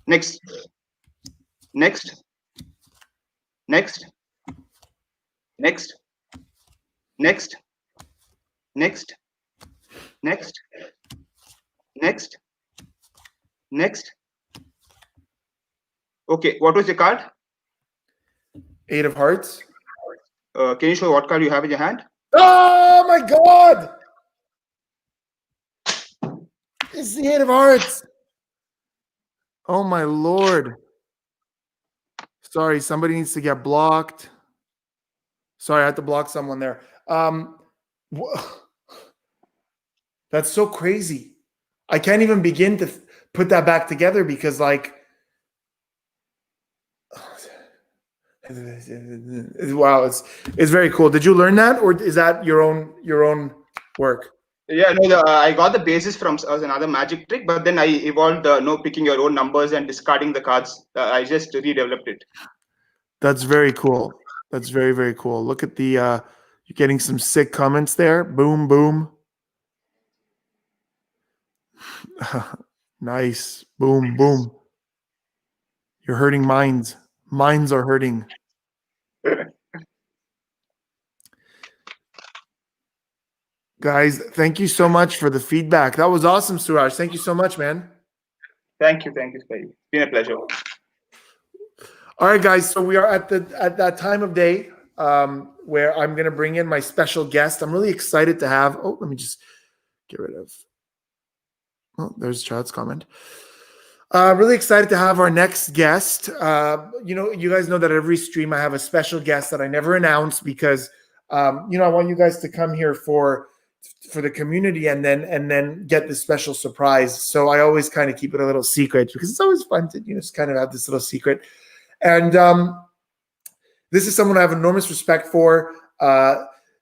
Next. Next. next, next, next, next, next, next, next. Okay, what was your card? 8 of hearts. Can you show what card you have in your hand? Oh my God! It's the 8 of hearts. Oh my Lord. Sorry, somebody needs to get blocked. Sorry, I had to block someone there. That's so crazy. I can't even begin to put that back together because, like, wow, it's very cool. Did you learn that, or is that your own work? Yeah, no, I got the basis from another magic trick, but then I evolved picking your own numbers and discarding the cards. I just redeveloped it. That's very cool. That's very, very cool. Look at the you're getting some sick comments there. Boom, boom. Nice. Boom, boom. You're hurting minds. Minds are hurting. Guys, thank you so much for the feedback. That was awesome, Suraj. Thank you so much, man. Thank you, Spidey. It's been a pleasure. All right, guys. So we are at that time of day where I'm going to bring in my special guest. I'm really excited to have. Oh, let me just get rid of. Oh, there's Chad's comment. Really excited to have our next guest. You guys know that every stream I have a special guest that I never announce because I want you guys to come here for the community and then get this special surprise. So I always kind of keep it a little secret because it's always fun to just kind of have this little secret. And this is someone I have enormous respect for.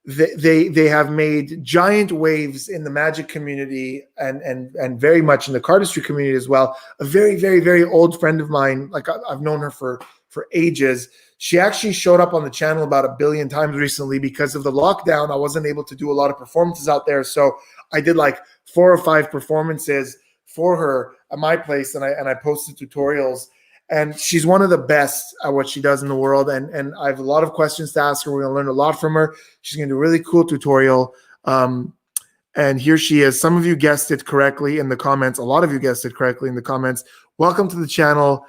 They have made giant waves in the magic community and very much in the cardistry community as well. A very, very, very old friend of mine, like I've known her for ages. She actually showed up on the channel about 1 billion times recently because of the lockdown. I wasn't able to do a lot of performances out there. So I did like 4 or 5 performances for her at my place and I posted tutorials. And she's one of the best at what she does in the world. And I have a lot of questions to ask her. We're going to learn a lot from her. She's going to do a really cool tutorial. And here she is. Some of you guessed it correctly in the comments. A lot of you guessed it correctly in the comments. Welcome to the channel,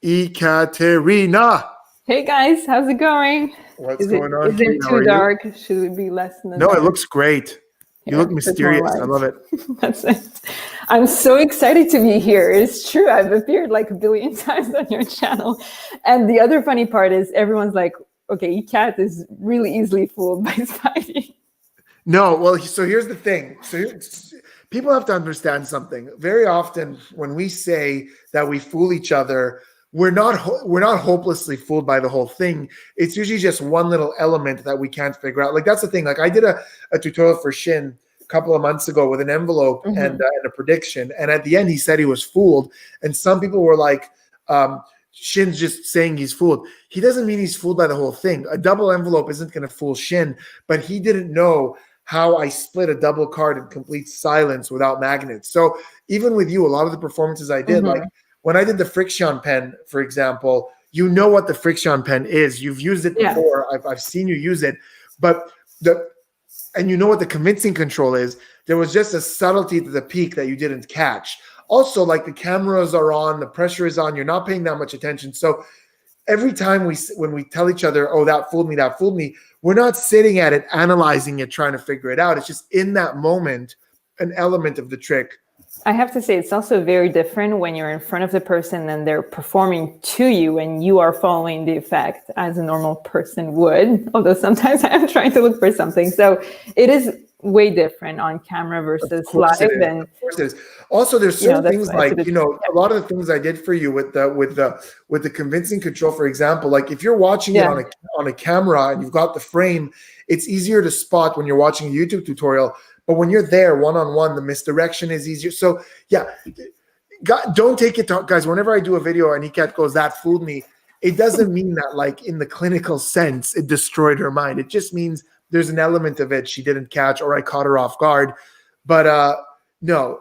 Ekaterina. Hey guys, how's it going? What's going on? Is it too dark? Should it be less than No, dark? it looks great. You look mysterious. I love it. That's it. I'm so excited to be here. It's true. I've appeared like 1 billion times on your channel. And the other funny part is everyone's like, okay, Cat is really easily fooled by Spidey. No, well, so here's the thing. People have to understand something. Very often when we say that we fool each other, we're not hopelessly fooled by the whole thing. It's usually just one little element that we can't figure out. Like that's the thing. Like I did a tutorial for Shin a couple of months ago with an envelope and a prediction. And at the end, he said he was fooled. And some people were like, Shin's just saying he's fooled. He doesn't mean he's fooled by the whole thing. A double envelope isn't going to fool Shin, but he didn't know how I split a double card in complete silence without magnets. So even with you, a lot of the performances I did, like when I did the friction pen, for example, you know what the friction pen is. You've used it before. I've seen you use it, and you know what the convincing control is. There was just a subtlety to the peak that you didn't catch. Also, like the cameras are on, the pressure is on, you're not paying that much attention. So every time when we tell each other, oh, that fooled me, we're not sitting at it, analyzing it, trying to figure it out. It's just in that moment, an element of the trick. I have to say, it's also very different when you're in front of the person and they're performing to you and you are following the effect as a normal person would, although sometimes I am trying to look for something. So it is way different on camera versus live. And of course it is. Also, there's certain things like, a lot of the things I did for you with the convincing control, for example, like if you're watching it on a camera and you've got the frame, it's easier to spot when you're watching a YouTube tutorial. But when you're there one-on-one, the misdirection is easier. So don't take it to, guys, whenever I do a video and Ekat goes, that fooled me, it doesn't mean that like in the clinical sense, it destroyed her mind. It just means there's an element of it she didn't catch or I caught her off guard. But No.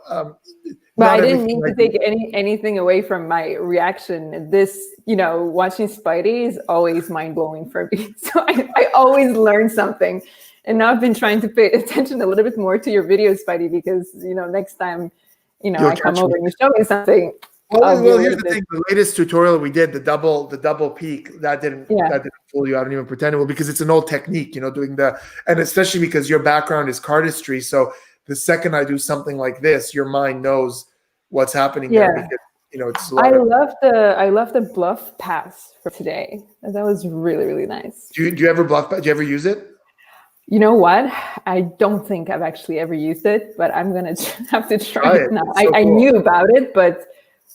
But Not I didn't everything mean to I do. take anything away from my reaction. This, watching Spidey is always mind blowing for me. So I always learn something. And now I've been trying to pay attention a little bit more to your videos, Spidey, because next time, You'll I come catch over me. and you show me something. Well, I'll be a here's little the bit- thing. The latest tutorial we did, the double peak, that didn't fool you. I don't even pretend it will, because it's an old technique, doing and especially because your background is cardistry. So the second I do something like this, your mind knows what's happening there, because it's a lot I love the bluff pass for today. That was really, really nice. Do you ever bluff? Do you ever use it? You know what? I don't think I've actually ever used it, but I'm gonna have to try it now. It's so I cool. knew about it, but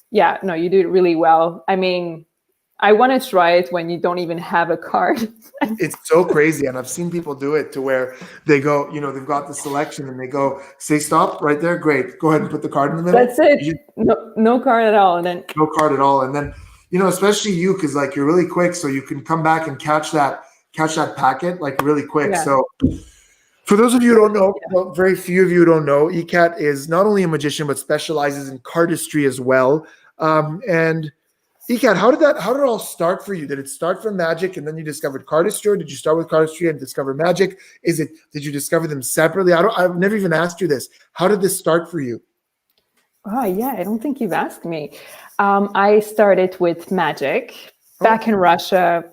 yeah, no, you did it really well. I mean, I want to try it when you don't even have a card. It's so crazy, and I've seen people do it to where they go, they've got the selection, and they go, say stop right there. Great, go ahead and put the card in the middle. That's it. No card at all, and then no card at all, and then especially you, because like you're really quick, so you can come back and catch that packet like really quick. Yeah. So for those of you who don't know, well, very few of you don't know, Ekat is not only a magician but specializes in cardistry as well. And Ekat, how did it all start for you? Did it start from magic and then you discovered cardistry, or did you start with cardistry and discover magic? Did you discover them separately? I've never even asked you this. How did this start for you? Oh yeah, I don't think you've asked me. I started with magic back in Russia.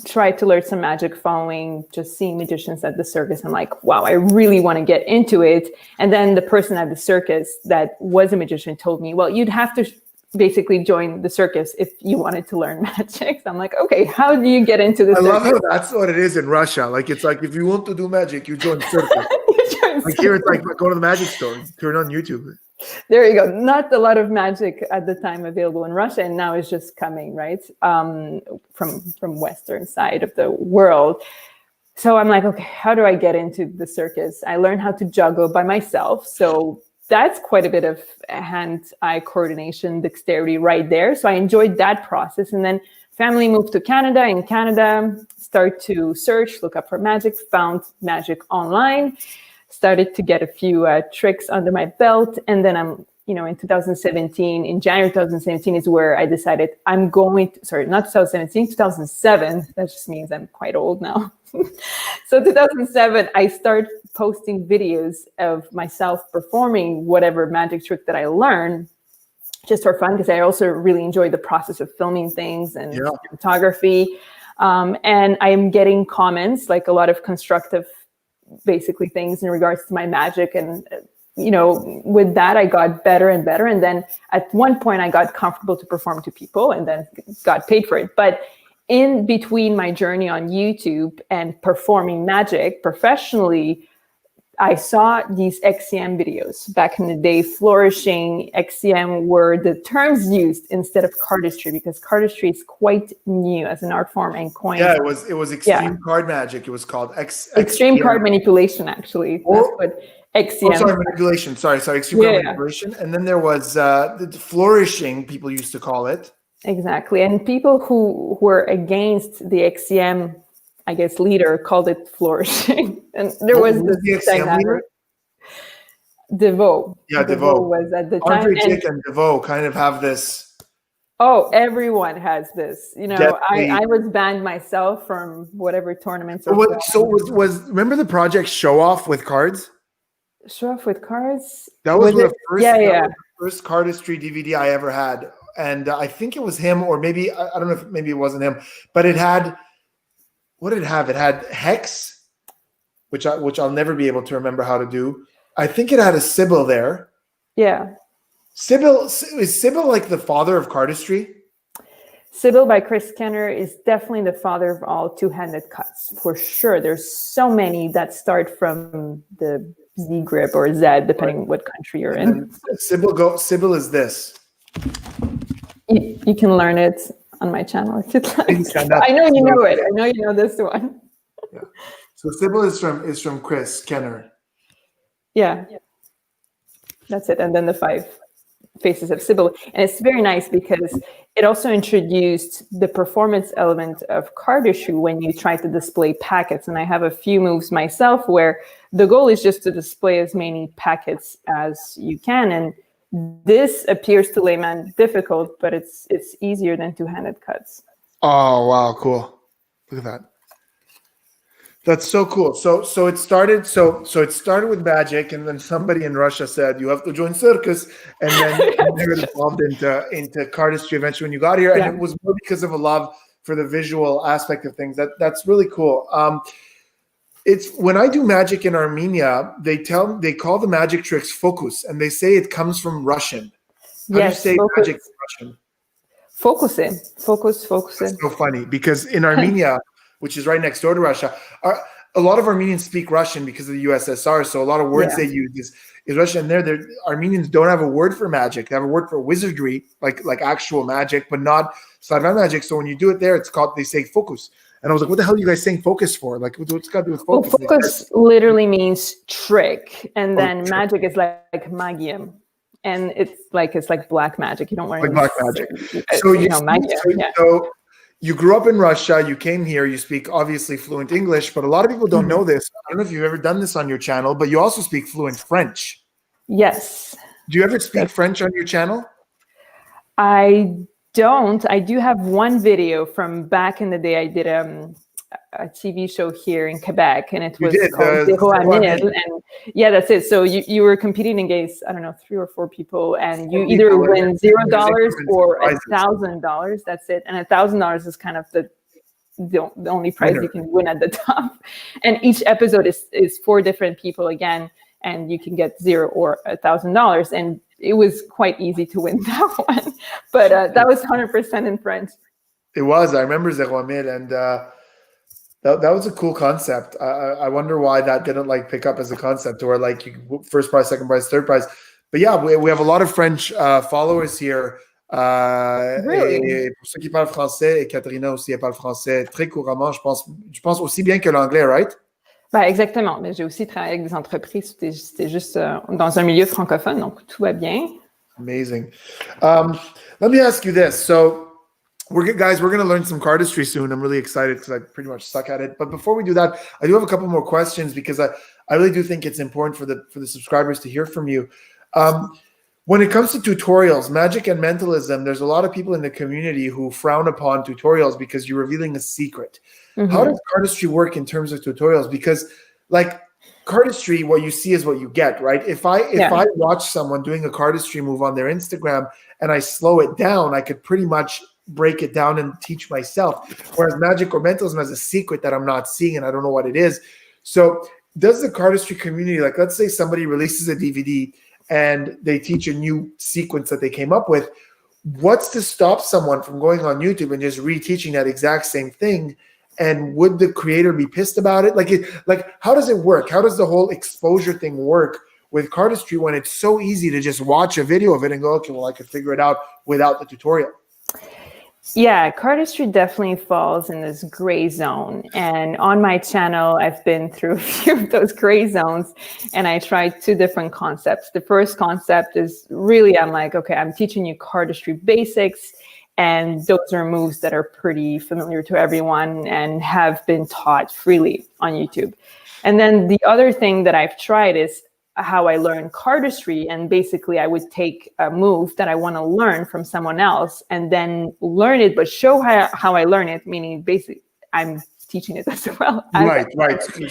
Tried to learn some magic following just seeing magicians at the circus. I'm like, wow, I really want to get into it. And then the person at the circus that was a magician told me, well, you'd have to basically join the circus if you wanted to learn magic. So I'm like, okay, how do you get into this? I love how that's what it is in Russia. Like, it's like, if you want to do magic, you join circus. Like here, it's like go to the magic store, turn on YouTube. There you go. Not a lot of magic at the time available in Russia, and now it's just coming, right, from Western side of the world. So I'm like, okay, how do I get into the circus? I learned how to juggle by myself. So that's quite a bit of hand-eye coordination, dexterity right there. So I enjoyed that process. And then family moved to Canada. In Canada, start to search, look up for magic, found magic online, started to get a few tricks under my belt. And then in 2017, in January 2017 is where I decided I'm going to, sorry, not 2017, 2007. That just means I'm quite old now. So 2007, I started posting videos of myself performing whatever magic trick that I learned just for fun, because I also really enjoy the process of filming things and photography. And I'm getting comments, like a lot of constructive basically things in regards to my magic, and with that I got better and better, and then at one point I got comfortable to perform to people and then got paid for it. But in between my journey on YouTube and performing magic professionally, I saw these XCM videos back in the day. Flourishing, XCM were the terms used instead of cardistry, because cardistry is quite new as an art form and coins. Yeah, it was extreme card magic. It was called extreme card manipulation, actually. That's what XCM. Oh, sorry, manipulation. Sorry, extreme card manipulation. And then there was the flourishing, people used to call it. Exactly. And people who were against the XCM, I guess, leader called it flourishing. And there was this dynamic. DeVoe. Yeah, DeVoe was at the time. Andre Dick and DeVoe kind of have this. Oh, everyone has this. I was banned myself from whatever tournaments. Was remember the project Show Off with cards? Show Off with cards? That was the first cardistry DVD I ever had. And I think it was him, or maybe, I don't know if maybe it wasn't him, but it had, what did it have? It had Hex, which I'll never be able to remember how to do. I think it had a Sybil there. Yeah. Is Sybil like the father of cardistry? Sybil by Chris Kenner is definitely the father of all two-handed cuts, for sure. There's so many that start from the Z grip or Z, depending what country you're in. Sybil is this. You can learn it on my channel if you'd like. I know you know it. I know you know this one. Yeah. So Sybil is from Chris Kenner. Yeah. That's it. And then the five faces of Sybil. And it's very nice because it also introduced the performance element of cardistry when you try to display packets. And I have a few moves myself where the goal is just to display as many packets as you can. And this appears to layman difficult, but it's easier than two-handed cuts. Oh, wow, cool. Look at that. That's so cool. So it started with magic, and then somebody in Russia said you have to join circus, and then you got involved into cardistry eventually when you got here, and it was more because of a love for the visual aspect of things. That's really cool. It's when I do magic in Armenia, they call the magic tricks focus, and they say it comes from Russian. How do you say focus. magic in Russian? Focus. That's so funny because in Armenia, which is right next door to Russia, a lot of Armenians speak Russian because of the USSR. So a lot of words they use is Russian. There, Armenians don't have a word for magic. They have a word for wizardry, like actual magic, but not Slavic magic. So when you do it there, they say focus. And I was like, what the hell are you guys saying focus for? Like, what's got to do with focus? Well, focus literally means trick. And then magic is like magium. And it's like black magic. You don't learn like black magic. So you grew up in Russia. You came here. You speak obviously fluent English, but a lot of people don't know this. I don't know if you've ever done this on your channel, but you also speak fluent French. Yes. Do you ever speak French on your channel? I don't. I do have one video from back in the day. I did a TV show here in Quebec, and it was called Zero à Mille. And yeah, that's it. So you were competing against, I don't know, 3 or 4 people, and you either win $0 or $1,000. That's it. And $1,000 is kind of the only prize you can win at the top. And each episode is 4 different people again, and you can get $0 or $1,000. And it was quite easy to win that one. But that was 100% in French. It was. I remember Zero à Mille, and that was a cool concept. I wonder why that didn't pick up as a concept, or first prize, second prize, third prize. But yeah, we have a lot of French followers here. Really? Et pour ceux qui parlent français, Ekaterina aussi, elle parle français très couramment, je pense aussi bien que l'anglais, right? Ben, exactement. Mais j'ai aussi travaillé avec des entreprises. C'était juste dans un milieu francophone, donc tout va bien. Amazing. Let me ask you this. So, we're going to learn some cardistry soon. I'm really excited because I pretty much suck at it. But before we do that, I do have a couple more questions because I really do think it's important for the subscribers to hear from you. When it comes to tutorials, magic and mentalism, there's a lot of people in the community who frown upon tutorials because you're revealing a secret. Mm-hmm. How does cardistry work in terms of tutorials? Because cardistry, what you see is what you get, right? If I watch someone doing a cardistry move on their Instagram and I slow it down, I could pretty much break it down and teach myself. Whereas magic or mentalism has a secret that I'm not seeing and I don't know what it is. So does the cardistry community, let's say somebody releases a DVD and they teach a new sequence that they came up with, what's to stop someone from going on YouTube and just reteaching that exact same thing? And would the creator be pissed about it? How does it work? How does the whole exposure thing work with cardistry when it's so easy to just watch a video of it and go, okay, well, I could figure it out without the tutorial? Yeah, cardistry definitely falls in this gray zone. And on my channel, I've been through a few of those gray zones, and I tried 2 different concepts. The first concept is really, I'm like, okay, I'm teaching you cardistry basics, and those are moves that are pretty familiar to everyone and have been taught freely on YouTube. And then the other thing that I've tried is how I learned cardistry, and basically I would take a move that I want to learn from someone else and then learn it, but show how I learn it, meaning basically I'm teaching it as well. Right.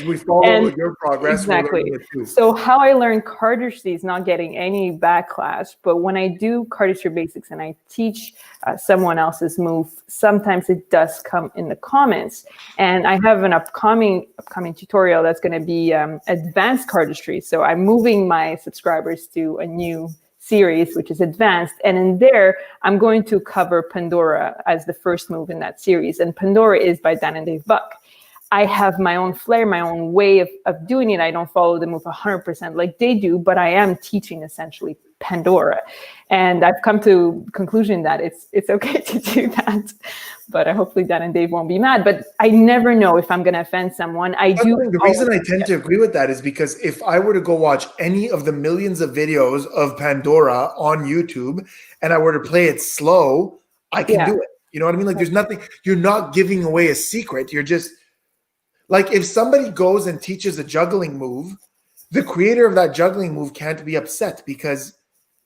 We follow your progress. Exactly. So how I learn cardistry is not getting any backlash, but when I do cardistry basics and I teach someone else's move, sometimes it does come in the comments. And I have an upcoming tutorial that's going to be advanced cardistry. So I'm moving my subscribers to a new series, which is advanced. And in there, I'm going to cover Pandora as the first move in that series. And Pandora is by Dan and Dave Buck. I have my own flair, my own way of doing it. I don't follow the move 100% like they do, but I am teaching essentially Pandora. And I've come to conclusion that it's okay to do that. But hopefully Dan and Dave won't be mad. But I never know if I'm going to offend someone. The reason I tend to agree with that is because if I were to go watch any of the millions of videos of Pandora on YouTube and I were to play it slow, I can do it. You know what I mean? Like there's nothing, you're not giving away a secret. You're just like, if somebody goes and teaches a juggling move, the creator of that juggling move can't be upset because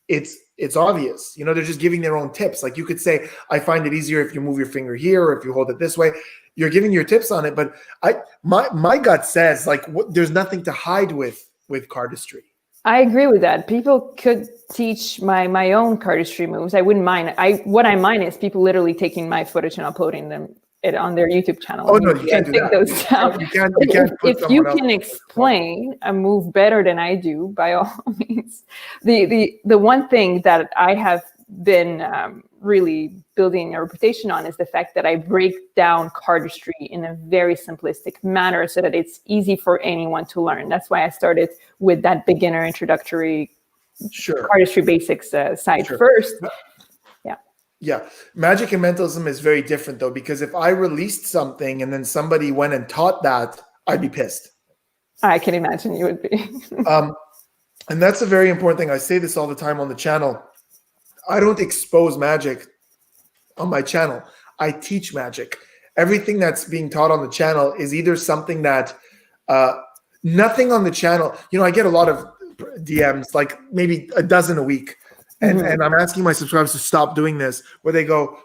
it's obvious. You know, they're just giving their own tips. Like you could say, I find it easier if you move your finger here or if you hold it this way. You're giving your tips on it, but my gut says like there's nothing to hide with cardistry. I agree with that. People could teach my own cardistry moves. I wouldn't mind. What I mind is people literally taking my footage and uploading it on their YouTube channel. Oh no, you can't do that. Those down. You can't if you can explain a move better than I do, by all means. The one thing that I have been really building a reputation on is the fact that I break down cardistry in a very simplistic manner so that it's easy for anyone to learn. That's why I started with that beginner introductory cardistry basics side first. Yeah. Magic and mentalism is very different though, because if I released something and then somebody went and taught that, I'd be pissed. I can imagine you would be. And that's a very important thing. I say this all the time on the channel. I don't expose magic on my channel. I teach magic. Everything that's being taught on the channel is either something that nothing on the channel, you know, I get a lot of DMs, like maybe a dozen a week. And I'm asking my subscribers to stop doing this, where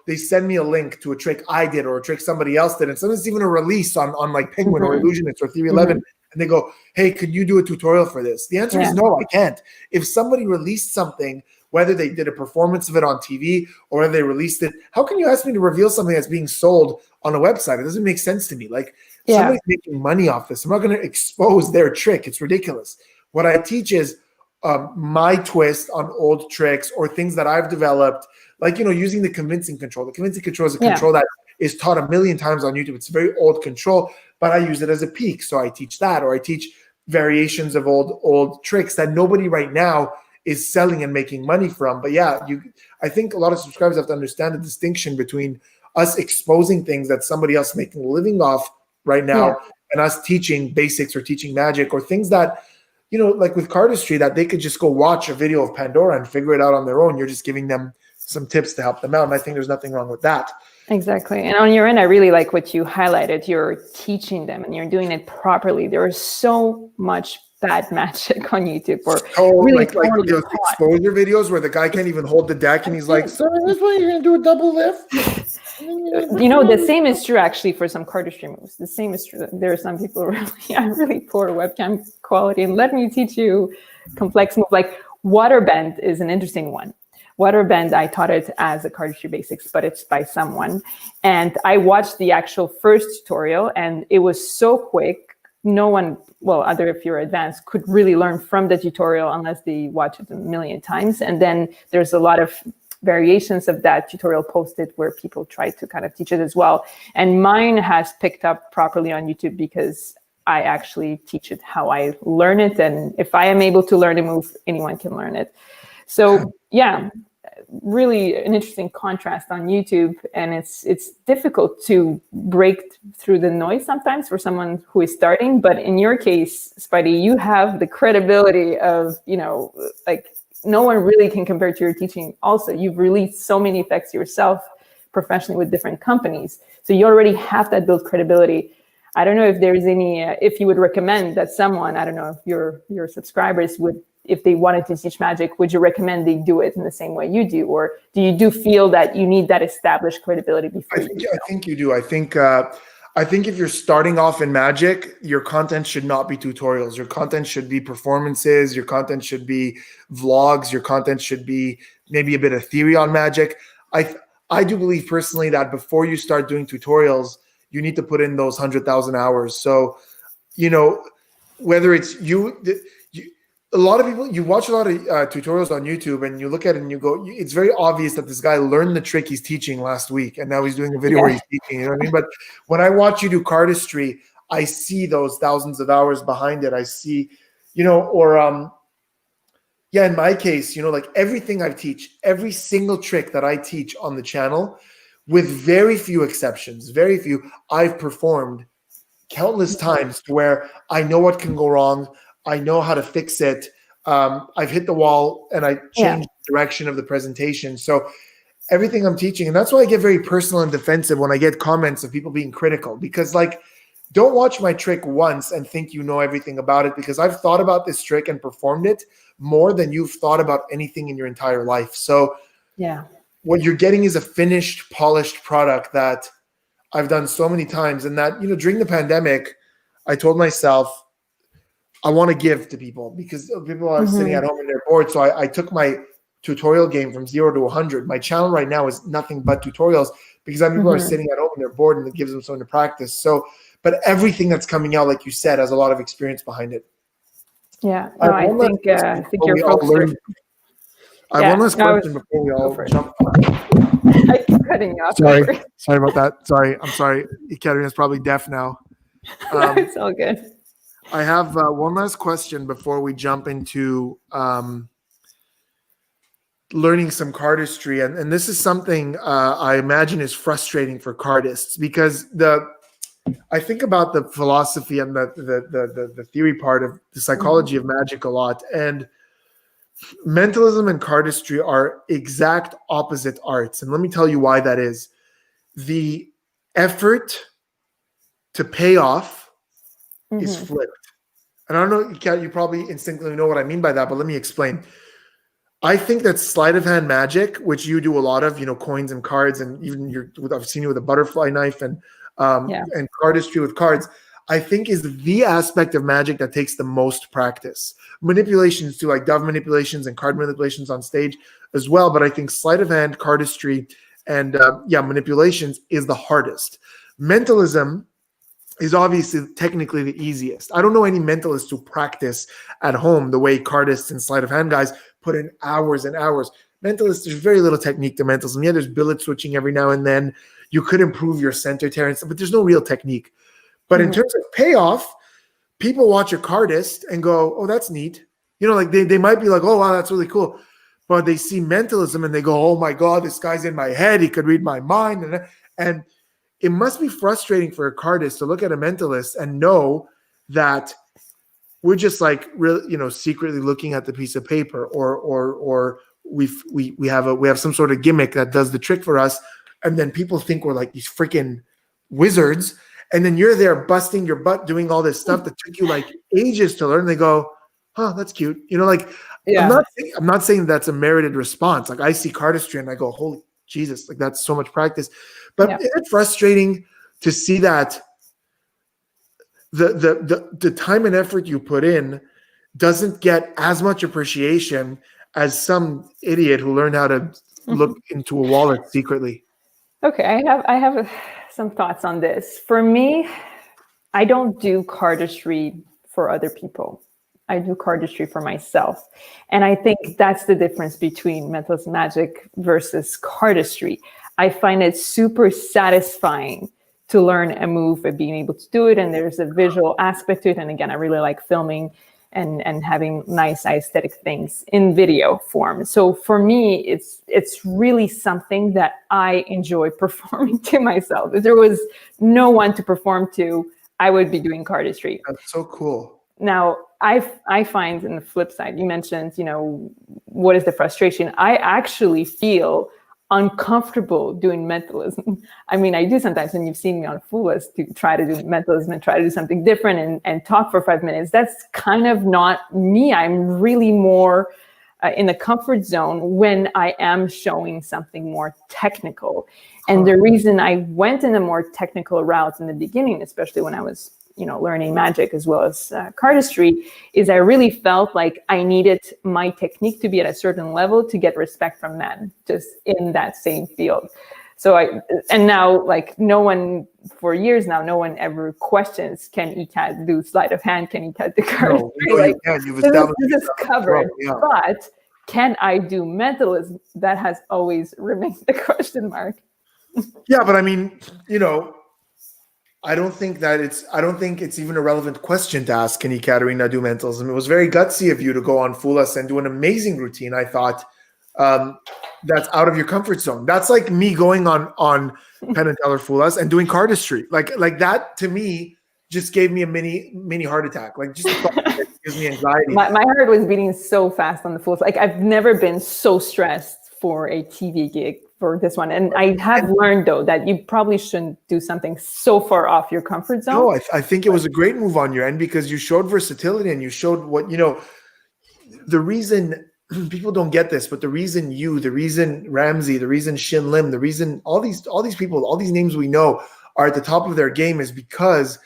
they send me a link to a trick I did or a trick somebody else did. And sometimes even a release on like Penguin or Illusionist or Theory 11. And they go, hey, could you do a tutorial for this? The answer is no, I can't. If somebody released something, whether they did a performance of it on TV or whether they released it, how can you ask me to reveal something that's being sold on a website? It doesn't make sense to me. Like somebody's making money off this. I'm not going to expose their trick. It's ridiculous. What I teach is my twist on old tricks or things that I've developed, like, you know, using the convincing control. The convincing control is a control that is taught a million times on YouTube. It's a very old control, but I use it as a peak. So I teach that, or I teach variations of old tricks that nobody right now is selling and making money from. But yeah, I think a lot of subscribers have to understand the distinction between us exposing things that somebody else is making a living off right now and us teaching basics or teaching magic or things that, you know, like with cardistry, that they could just go watch a video of Pandora and figure it out on their own. You're just giving them some tips to help them out. And I think there's nothing wrong with that. Exactly. And on your end, I really like what you highlighted. You're teaching them and you're doing it properly. There is so much bad magic on YouTube. Or really like those exposure videos where the guy can't even hold the deck and he's like, so this way you're going to do a double lift? You know, the same is true actually for some cardistry moves. The same is true. There are some people really poor webcam quality. And let me teach you complex move. Like waterbend is an interesting one. Waterbend, I taught it as a cardistry basics, but it's by someone. And I watched the actual first tutorial and it was so quick. No one, well, other if you're advanced, could really learn from the tutorial unless they watch it a million times. And then there's a lot of variations of that tutorial posted where people try to kind of teach it as well. And mine has picked up properly on YouTube because I actually teach it how I learn it. And if I am able to learn a move, anyone can learn it. So yeah, really an interesting contrast on YouTube. And it's difficult to break through the noise sometimes for someone who is starting. But in your case, Spidey, you have the credibility of, you know, like, no one really can compare to your teaching. Also, you've released so many effects yourself professionally with different companies. So you already have that built credibility. I don't know if there's any, if you would recommend that someone, I don't know if your subscribers would, if they wanted to teach magic, would you recommend they do it in the same way you do? Or do you feel that you need that established credibility before you? I think you do. I think if you're starting off in magic, your content should not be tutorials. Your content should be performances. Your content should be vlogs. Your content should be maybe a bit of theory on magic. I do believe personally that before you start doing tutorials, you need to put in those 100,000 hours. So, you know, whether it's a lot of people, you watch a lot of tutorials on YouTube and you look at it and you go, it's very obvious that this guy learned the trick he's teaching last week and now he's doing a video where he's teaching, you know what I mean? But when I watch you do cardistry, I see those thousands of hours behind it. I see, you know, or Yeah, in my case, like everything I teach, every single trick that I teach on the channel, with very few exceptions, very few, I've performed countless times to where I know what can go wrong. I know how to fix it. I've hit the wall and I change the direction of the presentation. So everything I'm teaching, and that's why I get very personal and defensive when I get comments of people being critical, because don't watch my trick once and think you know everything about it, because I've thought about this trick and performed it more than you've thought about anything in your entire life. So what you're getting is a finished, polished product that I've done so many times. And that, during the pandemic, I told myself, I want to give to people, because people are sitting at home and they're bored. So I took my tutorial game from 0 to 100. My channel right now is nothing but tutorials, because people are sitting at home and they're bored, and it gives them something to practice. So, but everything that's coming out, like you said, has a lot of experience behind it. Yeah, no, I think you're folks. I have one last question before we all jump. I keep cutting you off. Sorry about that. I'm sorry. Ekaterina's probably deaf now. It's all good. I have one last question before we jump into learning some cardistry, and this is something I imagine is frustrating for cardists, because I think about the philosophy and the theory part of the psychology of magic a lot, and mentalism and cardistry are exact opposite arts. And let me tell you why that is. The effort to pay off is flipped. And I don't know, you probably instinctively know what I mean by that, but let me explain. I think that sleight of hand magic, which you do a lot of, coins and cards, and even I've seen you with a butterfly knife and cardistry with cards, I think is the aspect of magic that takes the most practice. Manipulations too, like dove manipulations and card manipulations on stage as well. But I think sleight of hand, cardistry, and manipulations is the hardest. Mentalism is obviously technically the easiest. I don't know any mentalists who practice at home the way cardists and sleight of hand guys put in hours and hours. Mentalists, there's very little technique to mentalism. Yeah, there's billet switching every now and then. You could improve your center tear and stuff, but there's no real technique. But in terms of payoff, people watch a cardist and go, oh, that's neat. They might be like, oh, wow, that's really cool. But they see mentalism and they go, oh my God, this guy's in my head. He could read my mind. And it must be frustrating for a cardist to look at a mentalist and know that we're just really, secretly looking at the piece of paper, or we have some sort of gimmick that does the trick for us. And then people think we're like these freaking wizards. And then you're there busting your butt doing all this stuff that took you ages to learn. They go, "Oh, that's cute." I'm not saying that's a merited response. I see cardistry and I go, "Holy Jesus!" That's so much practice. But it's frustrating to see that the time and effort you put in doesn't get as much appreciation as some idiot who learned how to look into a wallet secretly. Okay, I have some thoughts on this. For me, I don't do cardistry for other people. I do cardistry for myself. And I think that's the difference between mentalist magic versus cardistry. I find it super satisfying to learn a move and being able to do it. And there's a visual aspect to it. And again, I really like filming and having nice aesthetic things in video form. So for me, it's really something that I enjoy performing to myself. If there was no one to perform to, I would be doing cardistry. That's so cool. Now, I find in the flip side, you mentioned, what is the frustration? I actually feel uncomfortable doing mentalism. I mean, I do sometimes, and you've seen me on Foolish to try to do mentalism and try to do something different and talk for 5 minutes. That's kind of not me. I'm really more in the comfort zone when I am showing something more technical. And the reason I went in a more technical route in the beginning, especially when I was learning magic as well as cardistry, is I really felt like I needed my technique to be at a certain level to get respect from men just in that same field. So now no one for years now, no one ever questions, can Ekat do sleight of hand? Can Ekat do cardistry? This is covered. Yeah. But can I do mentalism? That has always remained the question mark. Yeah, but I mean, I don't think it's even a relevant question to ask, can Ekaterina do mentalism? It was very gutsy of you to go on Fool Us and do an amazing routine. I thought that's out of your comfort zone. That's like me going on Penn and Teller Fool Us and doing Cardistry. Like that to me just gave me a mini heart attack. Like just the thought of it gives me anxiety. My heart was beating so fast on the Fool Us. Like I've never been so stressed for a TV gig for this one. And I have learned though that you probably shouldn't do something so far off your comfort zone. No, I think it was a great move on your end because you showed versatility and you showed what, the reason people don't get this, but the reason Ramsey, the reason Shin Lim, the reason all these people, all these names we know are at the top of their game is because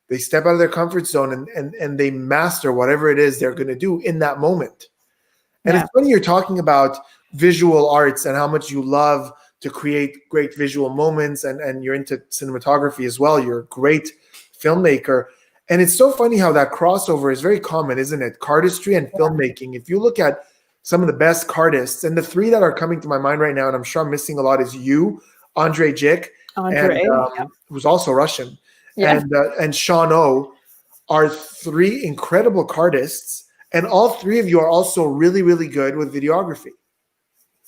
they step out of their comfort zone and they master whatever it is they're going to do in that moment. And it's funny you're talking about visual arts and how much you love to create great visual moments and you're into cinematography as well. You're a great filmmaker. And it's so funny how that crossover is very common, isn't it? Cardistry and filmmaking. If you look at some of the best cardists, and the three that are coming to my mind right now, and I'm sure I'm missing a lot, is you, Andrei Jik, who's also Russian, and Sean O, are three incredible cardists. And all three of you are also really, really good with videography.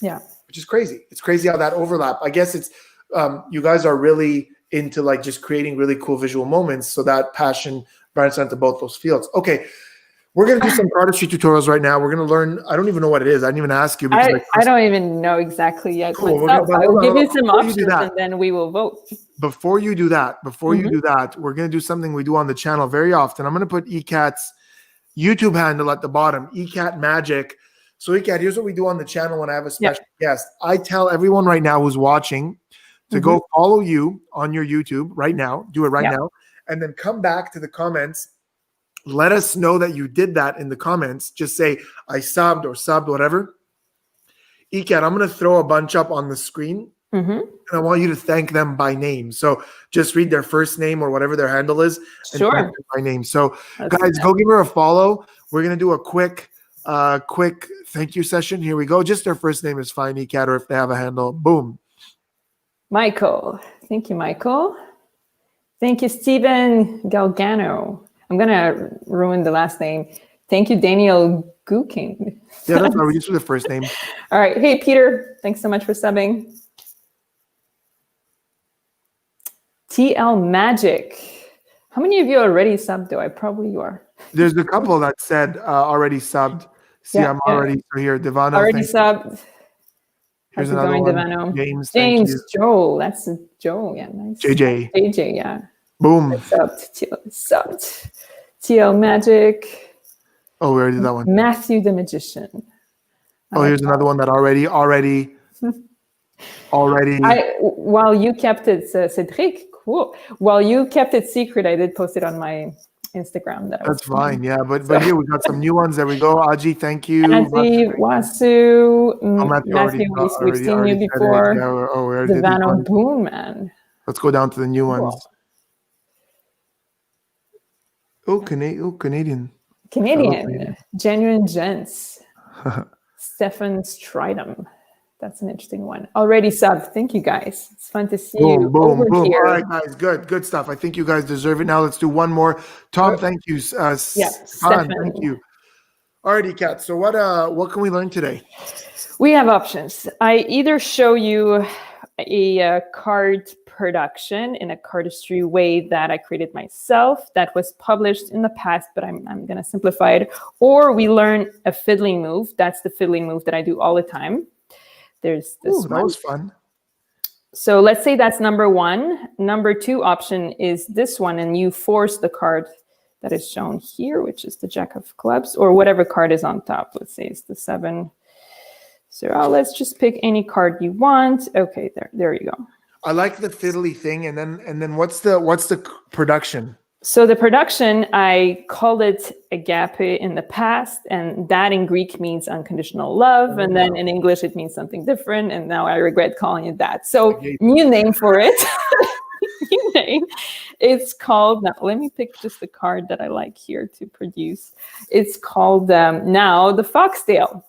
Yeah. Which is crazy. It's crazy how that overlap. I guess it's you guys are really into like just creating really cool visual moments. So that passion branches into both those fields. Okay. We're going to do some cardistry tutorials right now. We're going to learn. I don't even know what it is. I didn't even ask you. Because I don't even know exactly yet. Cool. I will give you some options and then we will vote. Before you do that, we're going to do something we do on the channel very often. I'm going to put ECAT's YouTube handle at the bottom, ECAT Magic. So ECAT, here's what we do on the channel when I have a special guest. I tell everyone right now who's watching to go follow you on your YouTube right now. Do it right now. And then come back to the comments. Let us know that you did that in the comments. Just say, I subbed, whatever. ECAT, I'm going to throw a bunch up on the screen. And I want you to thank them by name. So just read their first name or whatever their handle is. And thank them by name. So guys, go give her a follow. We're going to do a quick thank you session. Here we go. Just their first name is fine, ECAT, or if they have a handle. Boom. Michael. Thank you, Michael. Thank you, Stephen Galgano. I'm going to ruin the last name. Thank you, Daniel Gooking. Yeah, that's right. We just do the first name. All right. Hey, Peter. Thanks so much for subbing. TL Magic. How many of you already subbed, though? Probably you are. There's a couple that said already subbed. See, I'm already here. Devano. Already subbed. Here's another one. Devano. James Joe. That's Joe. Yeah, nice. JJ, yeah. Boom. Subbed. TL Magic. Oh, we already did that one. Matthew the Magician. Here's another one that already. While you kept it, Cedric, cool. While you kept it secret, I did post it on my Instagram. That's fine, yeah. But here we got some new ones. There we go. Aji, thank you. Aji, Wasu, Matthew, we've seen you before. Devano, boom, man. Let's go down to the new ones. Oh, Canadian. Genuine Gents. Stefan Stridham. That's an interesting one. Already subbed. Thank you, guys. It's fun to see you over here. All right, guys. Good stuff. I think you guys deserve it. Now let's do one more. Tom, thank you. Stefan, thank you. All right, ECAT. So what can we learn today? We have options. I either show you a card production in a cardistry way that I created myself that was published in the past, but I'm going to simplify it. Or we learn a fiddling move. That's the fiddling move that I do all the time. There's this one. That was fun. So let's say that's number one. Number two option is this one, and you force the card that is shown here, which is the Jack of Clubs, or whatever card is on top. Let's say it's the 7. So let's just pick any card you want. Okay, there you go. I like the fiddly thing, and then what's the production? So the production, I called it agape in the past, and that in Greek means unconditional love, and then in English it means something different, and now I regret calling it that. So new name for it. New name. It's called, now let me pick just the card that I like here to produce. It's called now the Foxtail.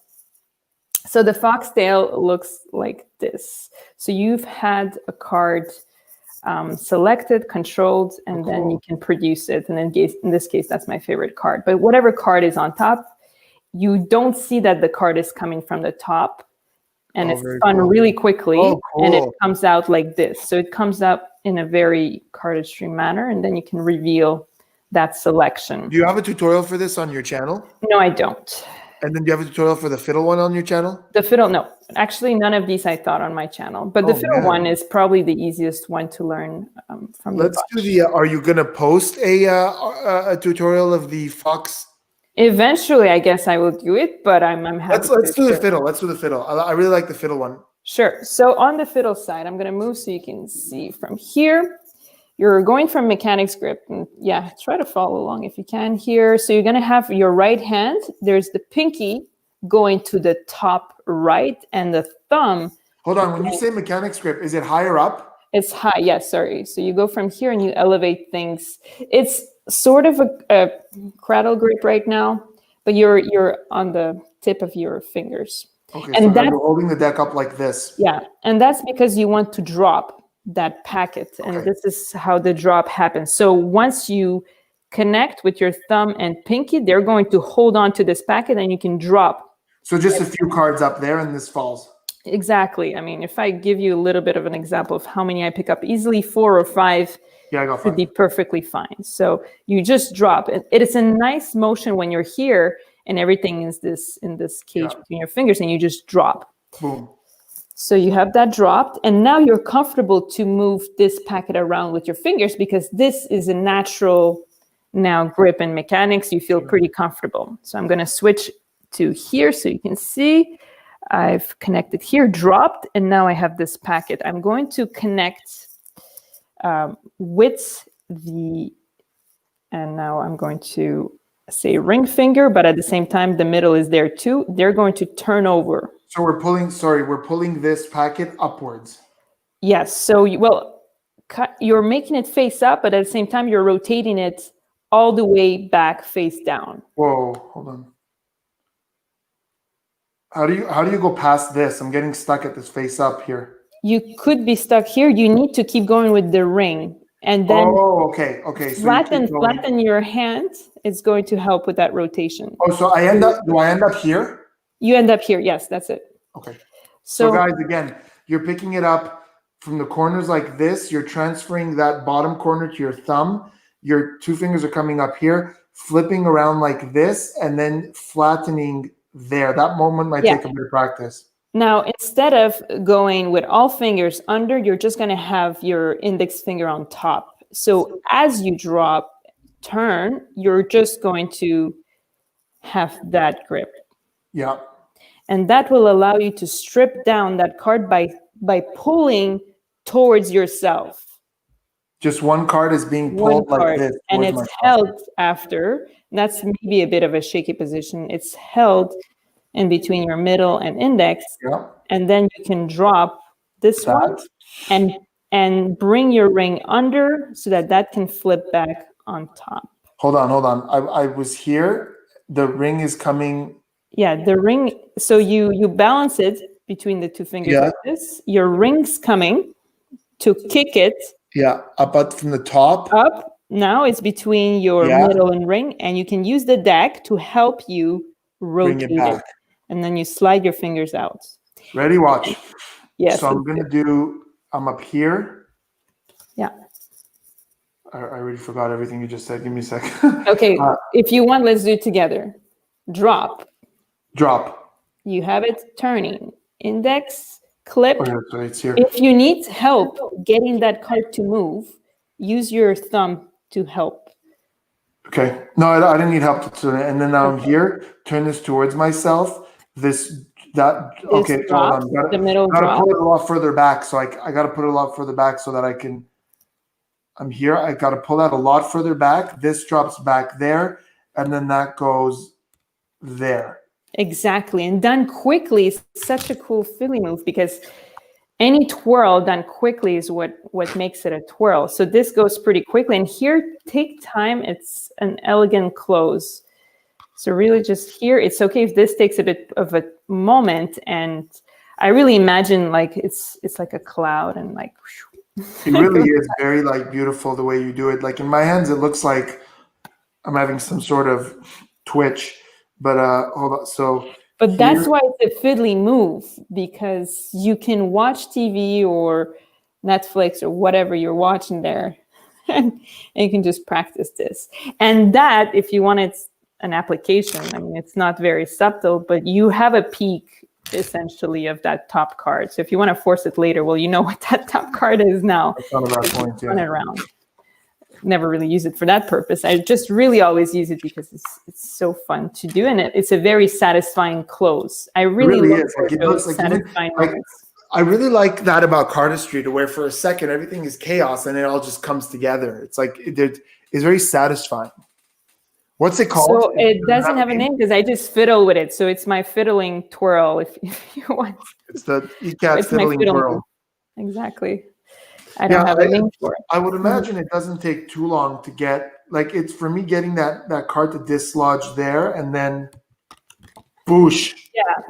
So the Foxtail looks like this. So you've had a card selected, controlled, and then you can produce it. And in this case, that's my favorite card. But whatever card is on top, you don't see that the card is coming from the top, and it's spun really quickly, and it comes out like this. So it comes up in a very cardistry manner, and then you can reveal that selection. Do you have a tutorial for this on your channel? No, I don't. And then do you have a tutorial for the fiddle one on your channel? The fiddle, no. Actually, none of these I thought on my channel. But the fiddle one is probably the easiest one to learn from. Let's do the. Are you going to post a tutorial of the fox? Eventually, I guess I will do it, but I'm happy. Let's do the fiddle. Let's do the fiddle. I really like the fiddle one. Sure. So on the fiddle side, I'm going to move so you can see from here. You're going from mechanics grip, and yeah, try to follow along if you can here. So you're going to have your right hand. There's the pinky going to the top right, and the thumb. Hold on. When you say mechanics grip, is it higher up? It's high. Yes, sorry. So you go from here and you elevate things. It's sort of a cradle grip right now, but you're on the tip of your fingers. Okay, and so you're holding the deck up like this. Yeah, and that's because you want to drop that packet, and this is how the drop happens. So once you connect with your thumb and pinky, they're going to hold on to this packet, and you can drop. So just a few cards up there, and this falls. Exactly. I mean, if I give you a little bit of an example of how many I pick up, easily 4 or 5 I got 5. Would be perfectly fine. So you just drop it. It is a nice motion when you're here and everything is in this cage between your fingers, and you just drop. Boom. So you have that dropped, and now you're comfortable to move this packet around with your fingers, because this is a natural now grip and mechanics. You feel pretty comfortable. So I'm going to switch to here so you can see. I've connected here, dropped, and now I have this packet. I'm going to connect with the, and now I'm going to say ring finger, but at the same time, the middle is there too. They're going to turn over. So we're pulling this packet upwards. Yes. So, you're making it face up, but at the same time, you're rotating it all the way back face down. Whoa, hold on. How do you go past this? I'm getting stuck at this face up here. You could be stuck here. You need to keep going with the ring, and then okay. So flatten your hand. It's going to help with that rotation. Oh, so do I end up here? You end up here. Yes, that's it. Okay. So guys, again, you're picking it up from the corners like this. You're transferring that bottom corner to your thumb. Your 2 fingers are coming up here, flipping around like this, and then flattening there. That moment might take a bit of practice. Now, instead of going with all fingers under, you're just going to have your index finger on top. So as you drop, turn, you're just going to have that grip. Yeah. And that will allow you to strip down that card by pulling towards yourself. Just one card is being pulled like this. And it's held after. That's maybe a bit of a shaky position. It's held in between your middle and index. Yeah. And then you can drop this one and bring your ring under so that can flip back on top. Hold on. I was here. The ring is coming. Yeah, the ring. So you balance it between the 2 fingers like this. Your ring's coming to kick it. Yeah, up from the top. Up. Now it's between your middle and ring, and you can use the deck to help you rotate Bring it back. And then you slide your fingers out. Ready? Watch. Yes. So I'm up here. Yeah. I already forgot everything you just said. Give me a second. Okay. If you want, let's do it together. Drop. You have it turning. Index, clip. Okay, so it's here. If you need help getting that card to move, use your thumb to help. Okay. No, I didn't need help. And then now I'm here. Turn this towards myself. Okay. Drop, Hold on. the middle Gotta drop. put it a lot further back. So I got to put it a lot further back so that I can. I'm here. I got to pull that a lot further back. This drops back there, and then that goes there. Exactly. And done quickly is such a cool feeling move, because any twirl done quickly is what makes it a twirl. So this goes pretty quickly. And here, take time. It's an elegant close. So really just here, it's okay if this takes a bit of a moment. And I really imagine like it's like a cloud, and like It really is very like beautiful the way you do it. Like in my hands, it looks like I'm having some sort of twitch. But hold on. So But that's here, why it's a fiddly move, because you can watch TV or Netflix or whatever you're watching there, and you can just practice this. And that, if you wanted an application, I mean, it's not very subtle, but you have a peek essentially of that top card. So if you want to force it later, well, you know what that top card is now. I thought of that point. Run it Yeah. around. Never really use it for that purpose. I just really always use it because it's so fun to do, and it's a very satisfying close. I really really look is. for Like, it those looks like even- satisfying like- moments. I really like that about Cardistry, to where for a second everything is chaos and it all just comes together. It's like it's very satisfying. What's it called? So it doesn't have a name because I just fiddle with it. So it's my fiddling twirl, if you want. It's the Ekat It's my fiddling fiddle twirl. Exactly. I don't Yeah, have a name for it. I would imagine it doesn't take too long to get, like, it's for me getting that card to dislodge there and then boosh.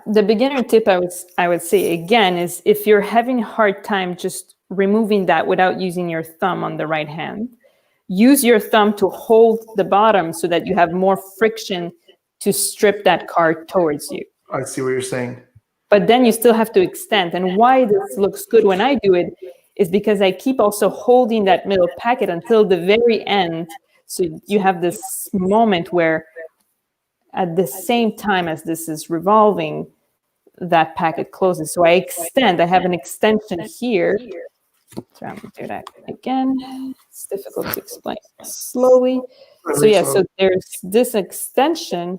The beginner tip I would say again is, if you're having a hard time just removing that without using your thumb on the right hand, use your thumb to hold the bottom so that you have more friction to strip that card towards you. I see what you're saying. But then you still have to extend. And why this looks good when I do it is because I keep also holding that middle packet until the very end. So you have this moment where at the same time as this is revolving, that packet closes. So I extend, I have an extension here. So I'm gonna do that again. It's difficult to explain slowly. So yeah, so there's this extension,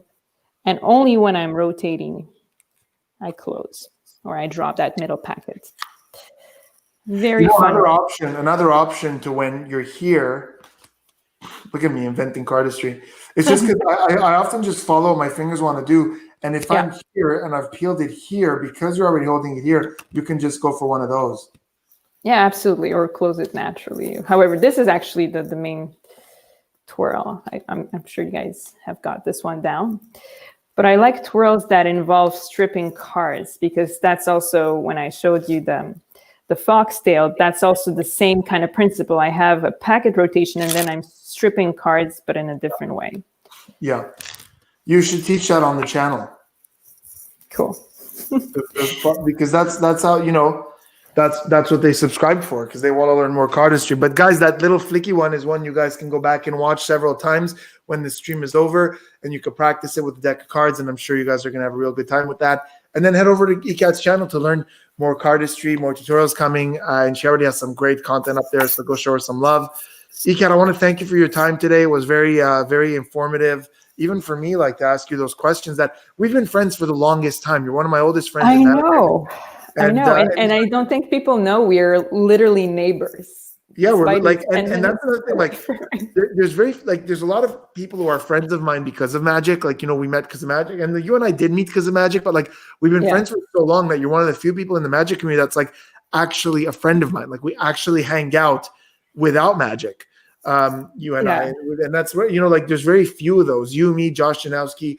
and only when I'm rotating, I close, or I drop that middle packet. Very fun. Another option to when you're here. Look at me inventing cardistry. It's just because I often just follow what my fingers want to do. And if I'm here and I've peeled it here, because you're already holding it here, you can just go for one of those. Yeah, absolutely. Or close it naturally. However, this is actually the main twirl. I'm sure you guys have got this one down. But I like twirls that involve stripping cards, because that's also, when I showed you the foxtail, that's also the same kind of principle. I have a packet rotation and then I'm stripping cards, but in a different way. Yeah. You should teach that on the channel. Cool. Because that's how, you know, that's what they subscribe for, because they want to learn more cardistry. But guys, that little flicky one is one you guys can go back and watch several times when the stream is over, and you can practice it with a deck of cards, and I'm sure you guys are going to have a real good time with that. And then head over to Ekat's channel to learn more cardistry, more tutorials coming, and she already has some great content up there, so go show her some love. Ekat, I want to thank you for your time today. It was very, very informative, even for me, like, to ask you those questions. That we've been friends for the longest time. You're one of my oldest friends. I know. And I don't think people know we're literally neighbors. Yeah, we're Spidey like, and that's another thing. Like, there's a lot of people who are friends of mine because of magic. Like, you know, we met because of magic, and you and I did meet because of magic. But like, we've been friends for so long that you're one of the few people in the magic community that's like actually a friend of mine. Like, we actually hang out without magic. You and I, and that's where, you know, like, there's very few of those. You, me, Josh Janowski,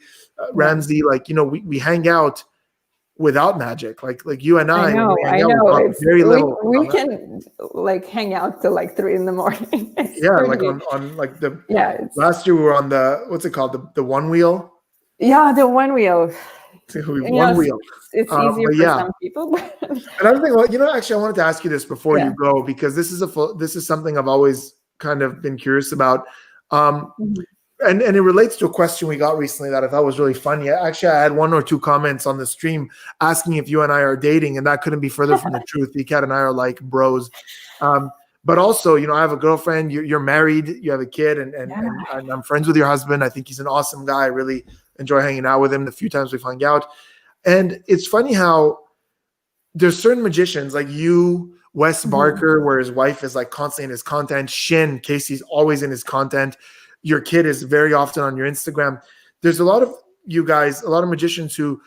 Ramsey. Like, you know, we hang out without magic, like you and I know. It's very little. We can like hang out till like 3 a.m. Yeah, like on like the last year we were on the, what's it called, the one wheel. Yeah, the one wheel. One wheel. It's easier for some people. Another thing, well, you know, actually, I wanted to ask you this before you go, because this is something I've always kind of been curious about. And it relates to a question we got recently that I thought was really funny. Actually, I had 1 or 2 comments on the stream asking if you and I are dating, and that couldn't be further from the truth. Ekat and I are like bros. But also, you know, I have a girlfriend. You're married. You have a kid, and I'm friends with your husband. I think he's an awesome guy. I really enjoy hanging out with him the few times we've hung out. And it's funny how there's certain magicians like you, Wes Barker, where his wife is like constantly in his content. Shin, Casey's always in his content. Your kid is very often on your Instagram. There's a lot of you guys, a lot of magicians who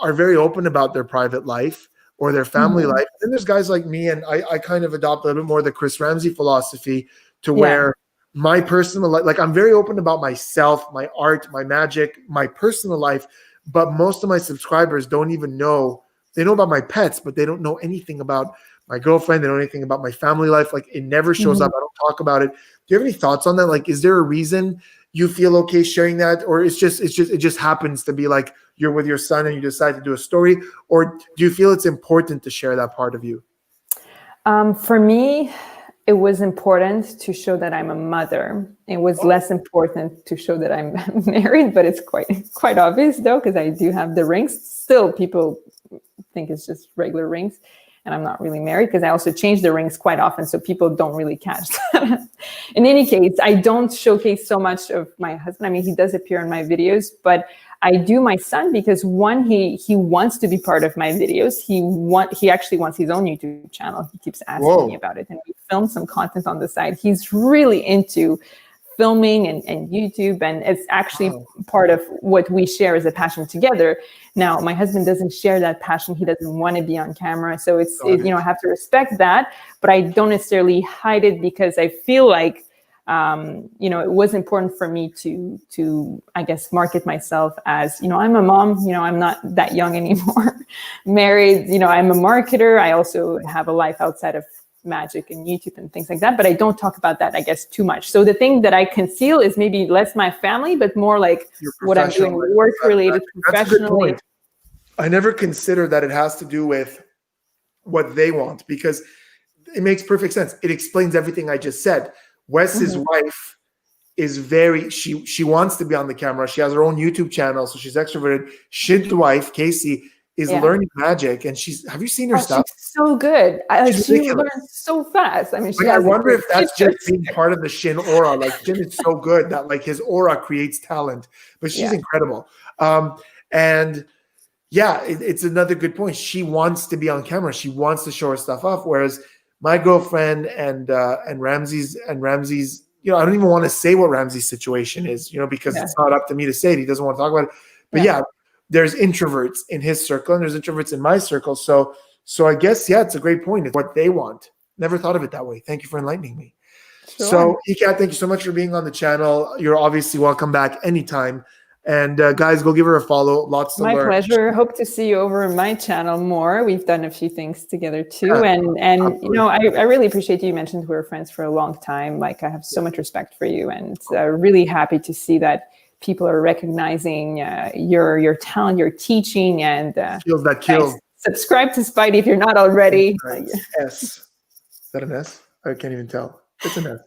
are very open about their private life or their family life. Then there's guys like me, and I kind of adopt a little bit more the Chris Ramsey philosophy, to where my personal life, like, I'm very open about myself, my art, my magic, my personal life. But most of my subscribers don't even know. They know about my pets, but they don't know anything about my girlfriend. They don't know anything about my family life. Like it never shows up. I don't talk about it. Do you have any thoughts on that? Like, is there a reason you feel okay sharing that, or it just happens to be like you're with your son and you decide to do a story, or do you feel it's important to share that part of you? For me, it was important to show that I'm a mother. It was less important to show that I'm married, but it's quite obvious though, because I do have the rings. Still, people think it's just regular rings, and I'm not really married because I also change the rings quite often, so people don't really catch that. In any case, I don't showcase so much of my husband. I mean, he does appear in my videos, but I do my son because one, he wants to be part of my videos. He actually wants his own YouTube channel. He keeps asking me about it, and we film some content on the side. He's really into filming and YouTube, and it's actually part of what we share as a passion together. Now, my husband doesn't share that passion. He doesn't want to be on camera, so I have to respect that, but I don't necessarily hide it because I feel like it was important for me to I guess market myself as, I'm a mom, I'm not that young anymore, married, I'm a marketer. I also have a life outside of magic and YouTube and things like that, but I don't talk about that, I guess, too much. So the thing that I conceal is maybe less my family, but more like what I'm doing work related professionally. That's a good point. I never consider that it has to do with what they want, because it makes perfect sense. It explains everything I just said. Wes's wife is she wants to be on the camera. She has her own YouTube channel, so she's extroverted. Shid's wife, Casey, is learning magic, and have you seen her stuff? She's so good. She learns so fast. I mean, I wonder if that's just being part of the Shin aura. Like Shin is so good that like his aura creates talent, but she's incredible. And yeah, it's another good point. She wants to be on camera. She wants to show her stuff off, whereas my girlfriend and Ramsey's, I don't even want to say what Ramsey's situation is, because it's not up to me to say it. He doesn't want to talk about it. But there's introverts in his circle and there's introverts in my circle. So I guess, it's a great point. It's what they want. Never thought of it that way. Thank you for enlightening me. Sure. So Ekat, thank you so much for being on the channel. You're obviously welcome back anytime. And guys, go give her a follow. Lots to learn. My pleasure. Hope to see you over on my channel more. We've done a few things together too. And I really appreciate you mentioned we were friends for a long time. Like I have so much respect for you, and really happy to see that people are recognizing your talent, your teaching, and feels that kills. Subscribe to Spidey if you're not already. S. Is that an S? I can't even tell. It's an S.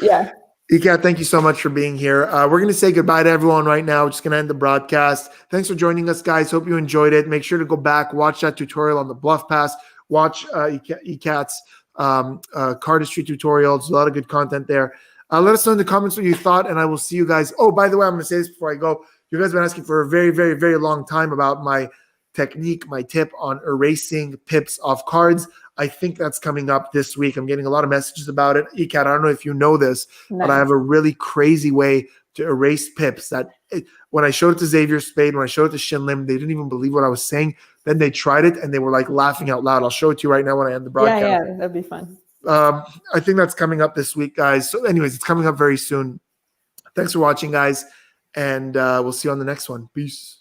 Yeah. Ekat, thank you so much for being here. We're going to say goodbye to everyone right now. We're just going to end the broadcast. Thanks for joining us, guys. Hope you enjoyed it. Make sure to go back, watch that tutorial on the Bluff Pass. Watch Ekat's Cardistry tutorials. There's a lot of good content there. Let us know in the comments what you thought, and I will see you guys. Oh, by the way, I'm going to say this before I go. You guys have been asking for a very, very, very long time about my technique, my tip on erasing pips off cards. I think that's coming up this week. I'm getting a lot of messages about it. Ekat, I don't know if you know this, but I have a really crazy way to erase pips when I showed it to Xavier Spade, when I showed it to Shin Lim, they didn't even believe what I was saying. Then they tried it and they were like laughing out loud. I'll show it to you right now when I end the broadcast. Yeah, that'd be fun. I think that's coming up this week, guys. So anyways, it's coming up very soon. Thanks for watching, guys. And we'll see you on the next one. Peace.